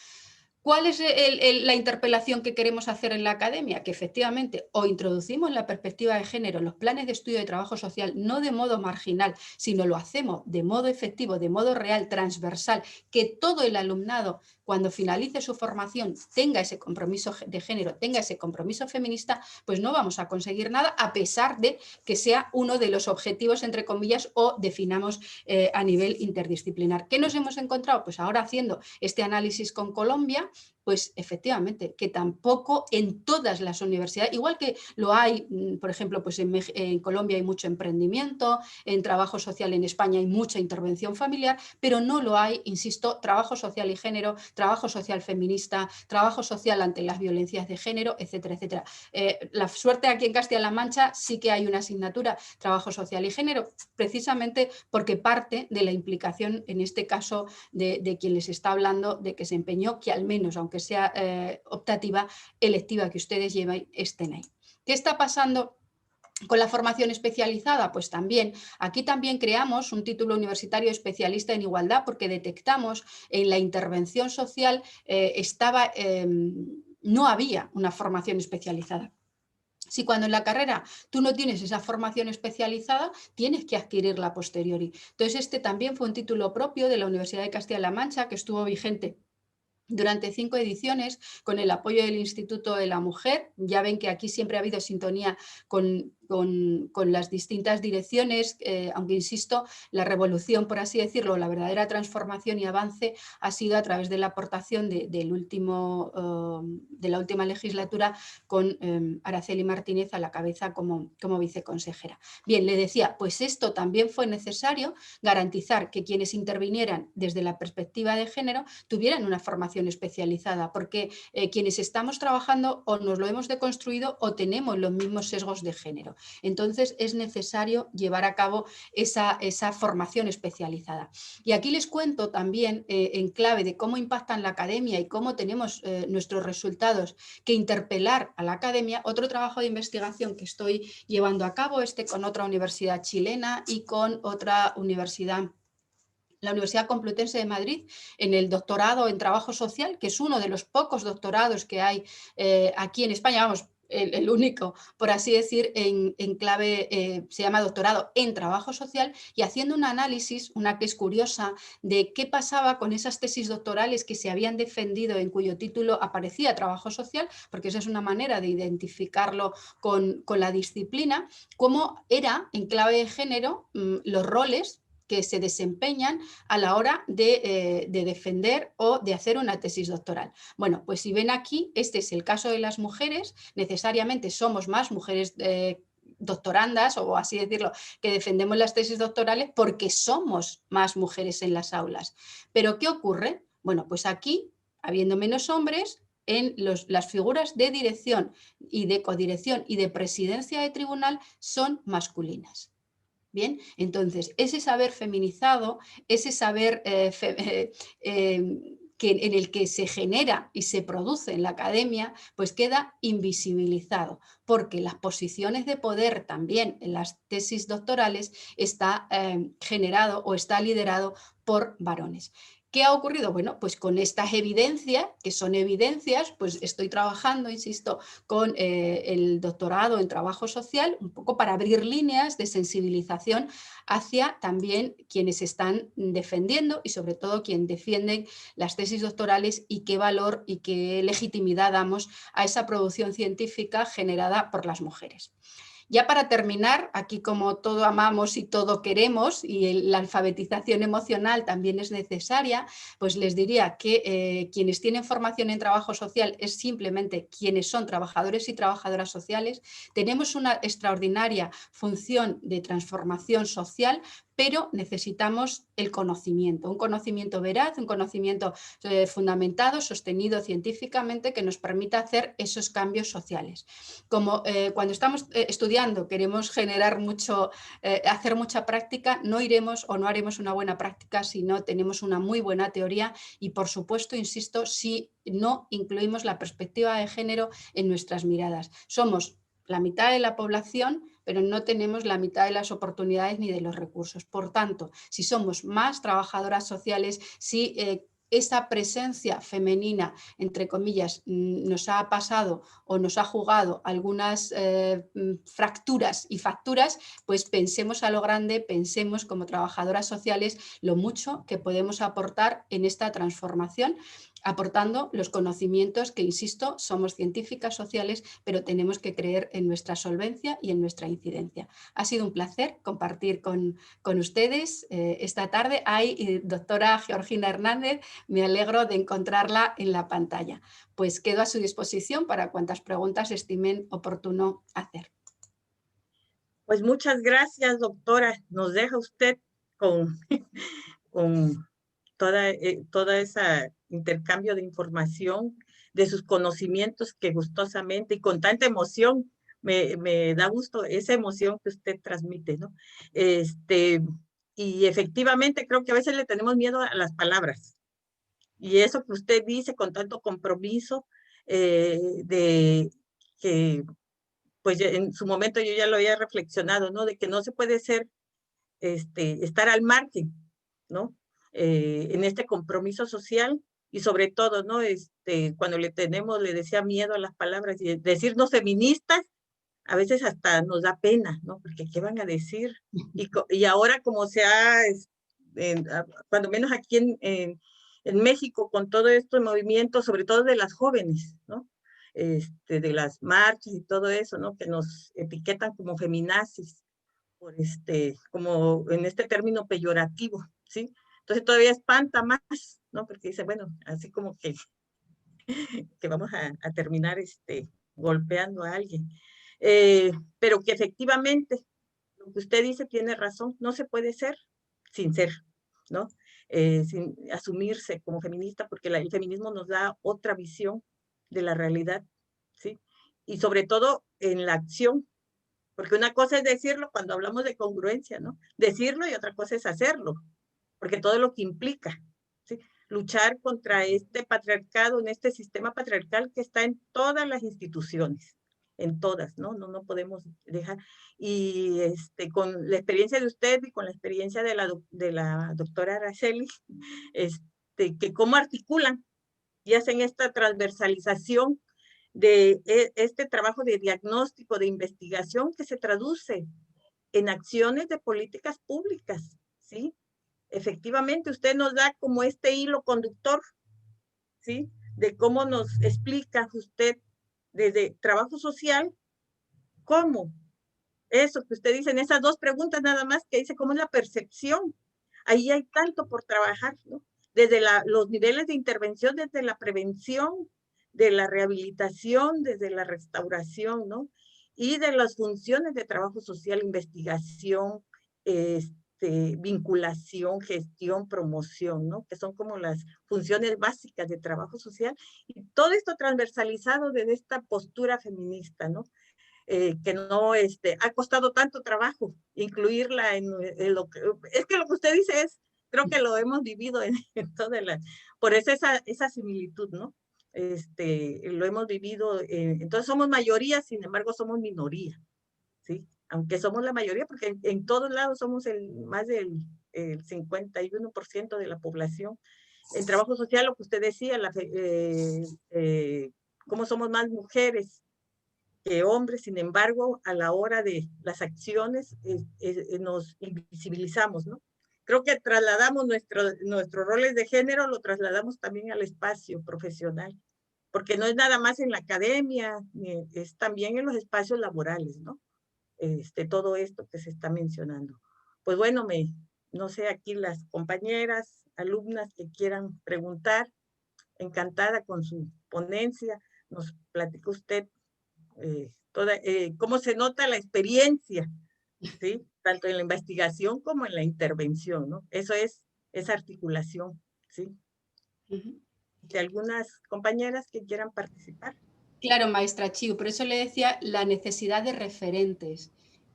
¿Cuál es la interpelación que queremos hacer en la academia? Que efectivamente o introducimos la perspectiva de género en los planes de estudio de trabajo social, no de modo marginal, sino lo hacemos de modo efectivo, de modo real, transversal, que todo el alumnado, cuando finalice su formación, tenga ese compromiso de género, tenga ese compromiso feminista, pues no vamos a conseguir nada, a pesar de que sea uno de los objetivos, entre comillas, o definamos a nivel interdisciplinar. ¿Qué nos hemos encontrado? Pues ahora haciendo este análisis con Colombia, pues efectivamente, que tampoco en todas las universidades, igual que lo hay, por ejemplo, pues en Colombia hay mucho emprendimiento, en trabajo social en España hay mucha intervención familiar, pero no lo hay, insisto, trabajo social y género, trabajo social feminista, trabajo social ante las violencias de género, etcétera, etcétera. La suerte aquí en Castilla-La Mancha sí que hay una asignatura, trabajo social y género, precisamente porque parte de la implicación, en este caso, de quien les está hablando, de que se empeñó que al menos, aunque sea optativa, electiva que ustedes llevan, estén ahí. ¿Qué está pasando con la formación especializada? Pues también, aquí también creamos un título universitario especialista en igualdad porque detectamos en la intervención social no había una formación especializada. Si cuando en la carrera tú no tienes esa formación especializada, tienes que adquirirla a posteriori. Entonces, este también fue un título propio de la Universidad de Castilla-La Mancha que estuvo vigente durante 5 ediciones con el apoyo del Instituto de la Mujer. Ya ven que aquí siempre ha habido sintonía con las distintas direcciones, aunque insisto, la revolución, por así decirlo, la verdadera transformación y avance ha sido a través de la aportación de la última legislatura con Araceli Martínez a la cabeza como viceconsejera. Bien, le decía, pues esto también fue necesario, garantizar que quienes intervinieran desde la perspectiva de género tuvieran una formación especializada, porque quienes estamos trabajando o nos lo hemos deconstruido o tenemos los mismos sesgos de género. Entonces es necesario llevar a cabo esa formación especializada. Y aquí les cuento también en clave de cómo impacta en la academia y cómo tenemos nuestros resultados que interpelar a la academia, otro trabajo de investigación que estoy llevando a cabo, con otra universidad chilena y con otra universidad, la Universidad Complutense de Madrid, en el doctorado en trabajo social, que es uno de los pocos doctorados que hay aquí en España, vamos, el único, por así decir, en clave, se llama doctorado en trabajo social, y haciendo un análisis, una que es curiosa, de qué pasaba con esas tesis doctorales que se habían defendido en cuyo título aparecía trabajo social, porque esa es una manera de identificarlo con la disciplina, cómo era en clave de género los roles que se desempeñan a la hora de defender o de hacer una tesis doctoral. Bueno, pues si ven aquí, este es el caso de las mujeres, necesariamente somos más mujeres doctorandas, o así decirlo, que defendemos las tesis doctorales porque somos más mujeres en las aulas. ¿Pero qué ocurre? Bueno, pues aquí, habiendo menos hombres, en las figuras de dirección y de codirección y de presidencia de tribunal son masculinas. Bien, entonces ese saber feminizado, ese saber en el que se genera y se produce en la academia, pues queda invisibilizado, porque las posiciones de poder también en las tesis doctorales está generado o está liderado por varones. ¿Qué ha ocurrido? Bueno, pues con estas evidencias, que son evidencias, pues estoy trabajando, insisto, con el doctorado en trabajo social, un poco para abrir líneas de sensibilización hacia también quienes están defendiendo y sobre todo quienes defienden las tesis doctorales y qué valor y qué legitimidad damos a esa producción científica generada por las mujeres. Ya para terminar, aquí como todo amamos y todo queremos y la alfabetización emocional también es necesaria, pues les diría que quienes tienen formación en trabajo social es simplemente quienes son trabajadores y trabajadoras sociales. Tenemos una extraordinaria función de transformación social, pero necesitamos el conocimiento, un conocimiento veraz, un conocimiento fundamentado, sostenido científicamente, que nos permita hacer esos cambios sociales. Como cuando estamos estudiando queremos generar hacer mucha práctica, no iremos o no haremos una buena práctica si no tenemos una muy buena teoría y, por supuesto, insisto, si no incluimos la perspectiva de género en nuestras miradas. Somos la mitad de la población, pero no tenemos la mitad de las oportunidades ni de los recursos. Por tanto, si somos más trabajadoras sociales, si esa presencia femenina, entre comillas, nos ha pasado o nos ha jugado algunas fracturas y facturas, pues pensemos a lo grande, pensemos como trabajadoras sociales lo mucho que podemos aportar en esta transformación, aportando los conocimientos que, insisto, somos científicas sociales, pero tenemos que creer en nuestra solvencia y en nuestra incidencia. Ha sido un placer compartir con ustedes esta tarde. Doctora Georgina Hernández, me alegro de encontrarla en la pantalla. Pues quedo a su disposición para cuantas preguntas estimen oportuno hacer. Pues muchas gracias, doctora. Nos deja usted con, con toda esa intercambio de información, de sus conocimientos que gustosamente y con tanta emoción, me da gusto esa emoción que usted transmite, ¿no? Y efectivamente creo que a veces le tenemos miedo a las palabras. Y eso que usted dice con tanto compromiso, de que, pues en su momento yo ya lo había reflexionado, ¿no? De que no se puede ser, estar al margen, ¿no? En este compromiso social y sobre todo, ¿no? Cuando le decía miedo a las palabras y decirnos feministas, a veces hasta nos da pena, ¿no? Porque ¿qué van a decir? Y ahora como se ha, cuando menos aquí en México, con todo esto de movimiento, sobre todo de las jóvenes, ¿no? De las marchas y todo eso, ¿no? Que nos etiquetan como feminazis, por como en este término peyorativo, ¿sí? Entonces todavía espanta más, ¿no? Porque dice, bueno, así como que vamos a terminar golpeando a alguien. Pero que efectivamente, lo que usted dice tiene razón, no se puede ser sin ser, ¿no? Sin asumirse como feminista, porque el feminismo nos da otra visión de la realidad, ¿sí? Y sobre todo en la acción, porque una cosa es decirlo cuando hablamos de congruencia, ¿no? Decirlo y otra cosa es hacerlo, porque todo lo que implica, ¿sí? Luchar contra este patriarcado, en este sistema patriarcal que está en todas las instituciones, en todas, ¿no? No podemos dejar. Y con la experiencia de usted y con la experiencia de la doctora Araceli, que cómo articulan y hacen esta transversalización de este trabajo de diagnóstico, de investigación que se traduce en acciones de políticas públicas, ¿sí? Efectivamente, usted nos da como este hilo conductor, ¿sí? De cómo nos explica usted desde trabajo social, cómo eso que usted dice en esas dos preguntas nada más que dice, ¿cómo es la percepción? Ahí hay tanto por trabajar, ¿no? Desde los niveles de intervención, desde la prevención, de la rehabilitación, desde la restauración, ¿no? Y de las funciones de trabajo social, investigación, vinculación, gestión, promoción, ¿no? Que son como las funciones básicas de trabajo social. Y todo esto transversalizado desde esta postura feminista, ¿no? Que no ha costado tanto trabajo incluirla en lo que... Es que lo que usted dice creo que lo hemos vivido en toda por eso esa similitud, ¿no? Lo hemos vivido, entonces somos mayoría, sin embargo somos minoría, ¿sí? Aunque somos la mayoría, porque en todos lados somos más del 51% de la población. En trabajo social, lo que usted decía, cómo somos más mujeres que hombres, sin embargo, a la hora de las acciones nos invisibilizamos, ¿no? Creo que trasladamos nuestros roles de género, lo trasladamos también al espacio profesional, porque no es nada más en la academia, es también en los espacios laborales, ¿no? Todo esto que se está mencionando. Pues bueno, no sé, aquí las compañeras, alumnas que quieran preguntar, encantada con su ponencia, nos platica usted cómo se nota la experiencia, ¿sí? Tanto en la investigación como en la intervención, ¿no? Eso es esa articulación, ¿sí? De algunas compañeras que quieran participar. Claro, maestra Chiu, por eso le decía la necesidad de referentes.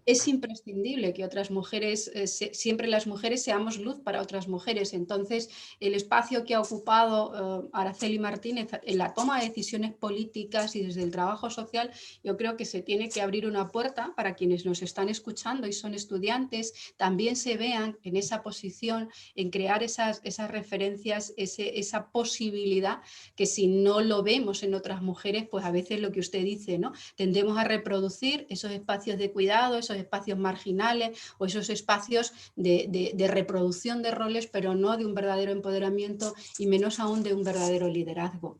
es imprescindible que otras mujeres, siempre las mujeres seamos luz para otras mujeres. Entonces, el espacio que ha ocupado Araceli Martínez en la toma de decisiones políticas y desde el trabajo social, yo creo que se tiene que abrir una puerta para quienes nos están escuchando y son estudiantes, también se vean en esa posición, en crear esas referencias, esa posibilidad que si no lo vemos en otras mujeres, pues a veces lo que usted dice, ¿no? Tendemos a reproducir esos espacios de cuidado, esos espacios marginales o esos espacios de reproducción de roles, pero no de un verdadero empoderamiento y menos aún de un verdadero liderazgo.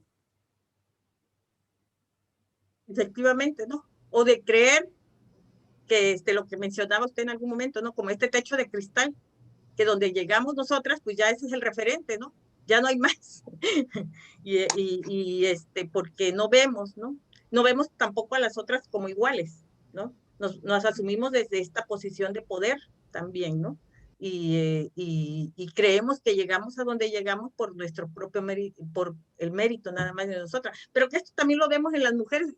Efectivamente, ¿no? O de creer que lo que mencionaba usted en algún momento, ¿no? Como este techo de cristal, que donde llegamos nosotras, pues ya ese es el referente, ¿no? Ya no hay más. Porque no vemos, ¿no? No vemos tampoco a las otras como iguales, ¿no? Nos asumimos desde esta posición de poder también, ¿no? Y creemos que llegamos a donde llegamos por nuestro propio mérito, por el mérito nada más de nosotras. Pero que esto también lo vemos en las mujeres,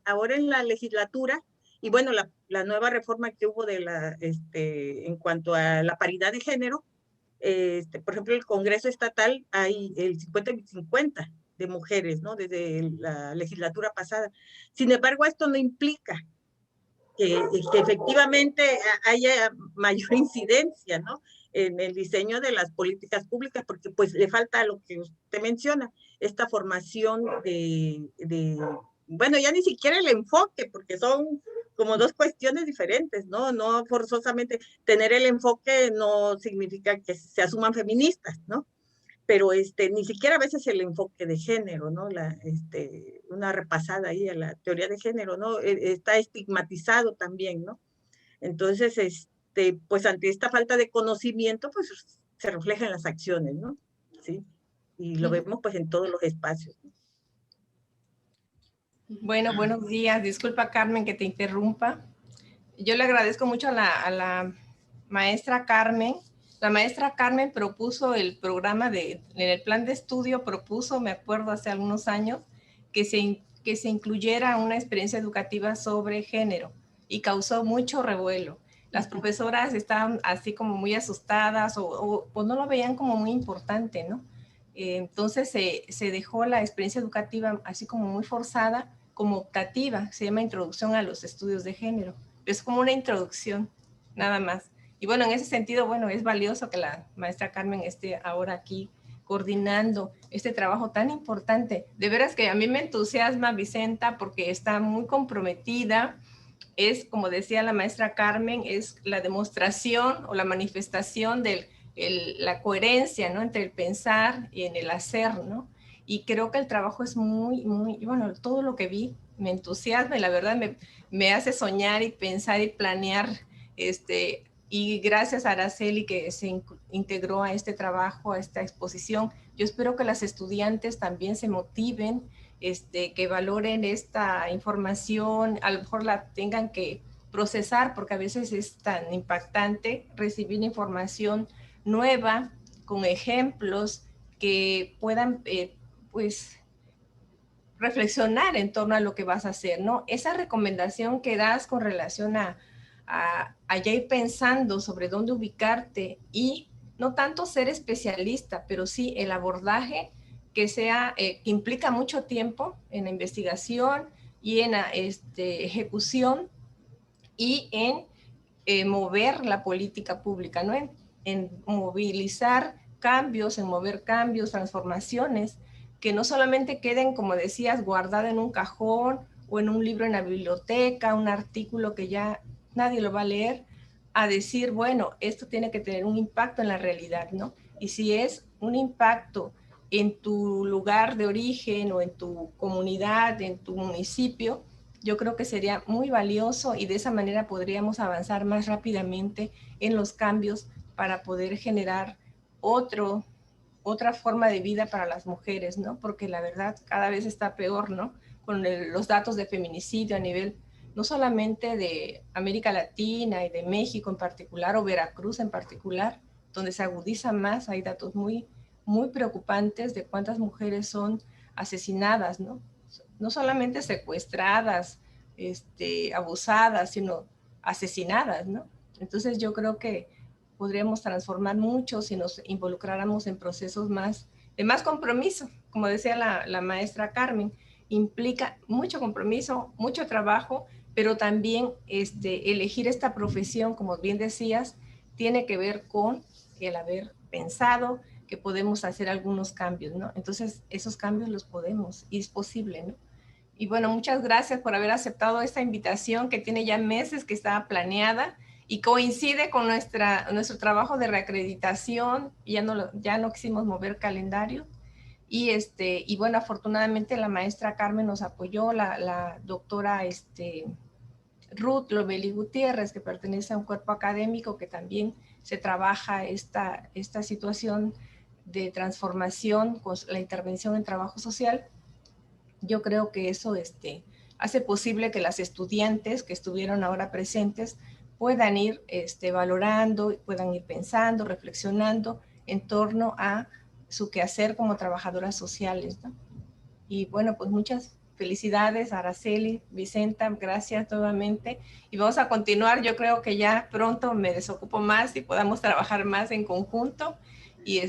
ahora en la legislatura, y bueno, la nueva reforma que hubo en cuanto a la paridad de género, por ejemplo, el Congreso Estatal hay el 50-50 de mujeres, ¿no? Desde la legislatura pasada. Sin embargo, esto no implica que efectivamente haya mayor incidencia, ¿no? En el diseño de las políticas públicas, porque pues le falta lo que usted menciona, esta formación bueno, ya ni siquiera el enfoque, porque son como dos cuestiones diferentes, ¿no? No forzosamente tener el enfoque no significa que se asuman feministas, ¿no? Pero ni siquiera a veces el enfoque de género, ¿no? Una repasada ahí a la teoría de género, ¿no? Está estigmatizado también, ¿no? Entonces, pues ante esta falta de conocimiento, pues se refleja en las acciones, ¿no? Sí, y lo vemos pues en todos los espacios, ¿no? Bueno, buenos días. Disculpa, Carmen, que te interrumpa. Yo le agradezco mucho a la maestra Carmen. La maestra Carmen propuso el programa en el plan de estudio propuso, me acuerdo hace algunos años, que se incluyera una experiencia educativa sobre género y causó mucho revuelo. Las profesoras estaban así como muy asustadas o no lo veían como muy importante, ¿no? Entonces se dejó la experiencia educativa así como muy forzada, como optativa, se llama Introducción a los Estudios de Género. Es como una introducción, nada más. Y bueno, en ese sentido, bueno, es valioso que la maestra Carmen esté ahora aquí coordinando este trabajo tan importante. De veras que a mí me entusiasma Vicenta porque está muy comprometida. Es, como decía la maestra Carmen, es la demostración o la manifestación de la coherencia, ¿no? Entre el pensar y en el hacer, ¿no? Y creo que el trabajo es muy, bueno, todo lo que vi me entusiasma y la verdad me hace soñar y pensar y planear, y gracias a Araceli que se integró a este trabajo, a esta exposición. Yo espero que las estudiantes también se motiven, que valoren esta información, a lo mejor la tengan que procesar porque a veces es tan impactante recibir información nueva con ejemplos que puedan pues reflexionar en torno a lo que vas a hacer, ¿no? Esa recomendación que das con relación a ya ir pensando sobre dónde ubicarte y no tanto ser especialista, pero sí el abordaje que sea, que implica mucho tiempo en la investigación y en la ejecución y en mover la política pública, ¿no? En movilizar cambios, en mover cambios, transformaciones, que no solamente queden, como decías, guardadas en un cajón o en un libro en la biblioteca, un artículo que ya nadie lo va a leer, a decir, bueno, esto tiene que tener un impacto en la realidad, ¿no? Y si es un impacto en tu lugar de origen o en tu comunidad, en tu municipio, yo creo que sería muy valioso y de esa manera podríamos avanzar más rápidamente en los cambios para poder generar otra forma de vida para las mujeres, ¿no? Porque la verdad cada vez está peor, ¿no? Con los datos de feminicidio a nivel no solamente de América Latina y de México en particular o Veracruz en particular, donde se agudiza más, hay datos muy, muy preocupantes de cuántas mujeres son asesinadas, ¿no? No solamente secuestradas, abusadas, sino asesinadas, ¿no? Entonces yo creo que podríamos transformar mucho si nos involucráramos en procesos de más compromiso. Como decía la maestra Carmen, implica mucho compromiso, mucho trabajo, pero también elegir esta profesión, como bien decías, tiene que ver con el haber pensado que podemos hacer algunos cambios, ¿no? Entonces, esos cambios los podemos y es posible, ¿no? Y bueno, muchas gracias por haber aceptado esta invitación que tiene ya meses que estaba planeada y coincide con nuestro trabajo de reacreditación. Ya no quisimos mover calendario. Y bueno, afortunadamente la maestra Carmen nos apoyó, la doctora Ruth Lobeli Gutiérrez, que pertenece a un cuerpo académico que también se trabaja esta situación de transformación con la intervención en trabajo social. Yo creo que eso hace posible que las estudiantes que estuvieron ahora presentes puedan ir valorando, puedan ir pensando, reflexionando en torno a su quehacer como trabajadoras sociales, ¿no? Y bueno, pues muchas felicidades, Araceli, Vicenta, gracias nuevamente. Y vamos a continuar, yo creo que ya pronto me desocupo más y podamos trabajar más en conjunto. Y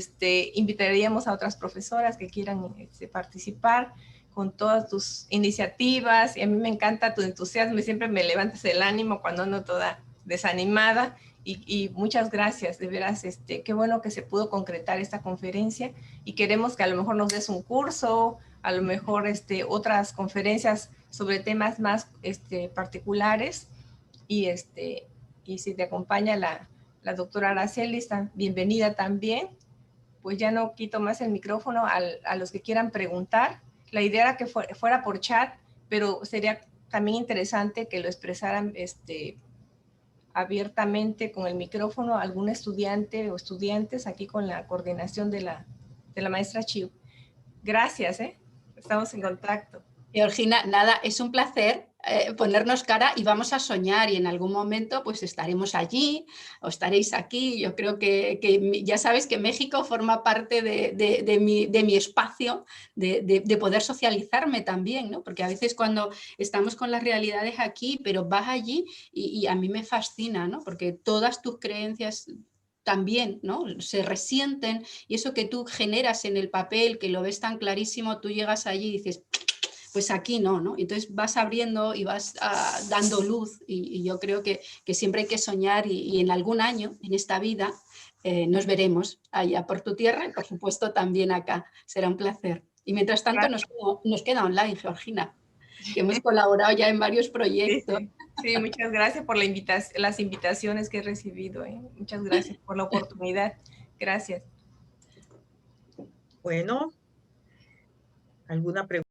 invitaríamos a otras profesoras que quieran participar con todas tus iniciativas. Y a mí me encanta tu entusiasmo y siempre me levantas el ánimo cuando ando toda desanimada. Y muchas gracias, de veras, qué bueno que se pudo concretar esta conferencia y queremos que a lo mejor nos des un curso, a lo mejor otras conferencias sobre temas más particulares y si te acompaña la doctora Araceli, bienvenida también. Pues ya no quito más el micrófono a los que quieran preguntar. La idea era que fuera por chat, pero sería también interesante que lo expresaran abiertamente con el micrófono algún estudiante o estudiantes aquí con la coordinación de la maestra Chiu. Gracias, estamos en contacto. Georgina, nada, es un placer ponernos cara y vamos a soñar y en algún momento pues estaremos allí o estaréis aquí. Yo creo que ya sabes que México forma parte de mi espacio de poder socializarme también, ¿no? Porque a veces cuando estamos con las realidades aquí, pero vas allí y a mí me fascina, ¿no? Porque todas tus creencias también, ¿no? Se resienten y eso que tú generas en el papel, que lo ves tan clarísimo, tú llegas allí y dices, pues aquí no, ¿no? Entonces vas abriendo y vas dando luz y yo creo que siempre hay que soñar y en algún año, en esta vida, nos veremos allá por tu tierra y por supuesto también acá. Será un placer. Y mientras tanto nos queda online, Georgina, que hemos colaborado ya en varios proyectos. Sí, muchas gracias por las invitaciones que he recibido. Muchas gracias por la oportunidad. Gracias. Bueno, ¿alguna pregunta?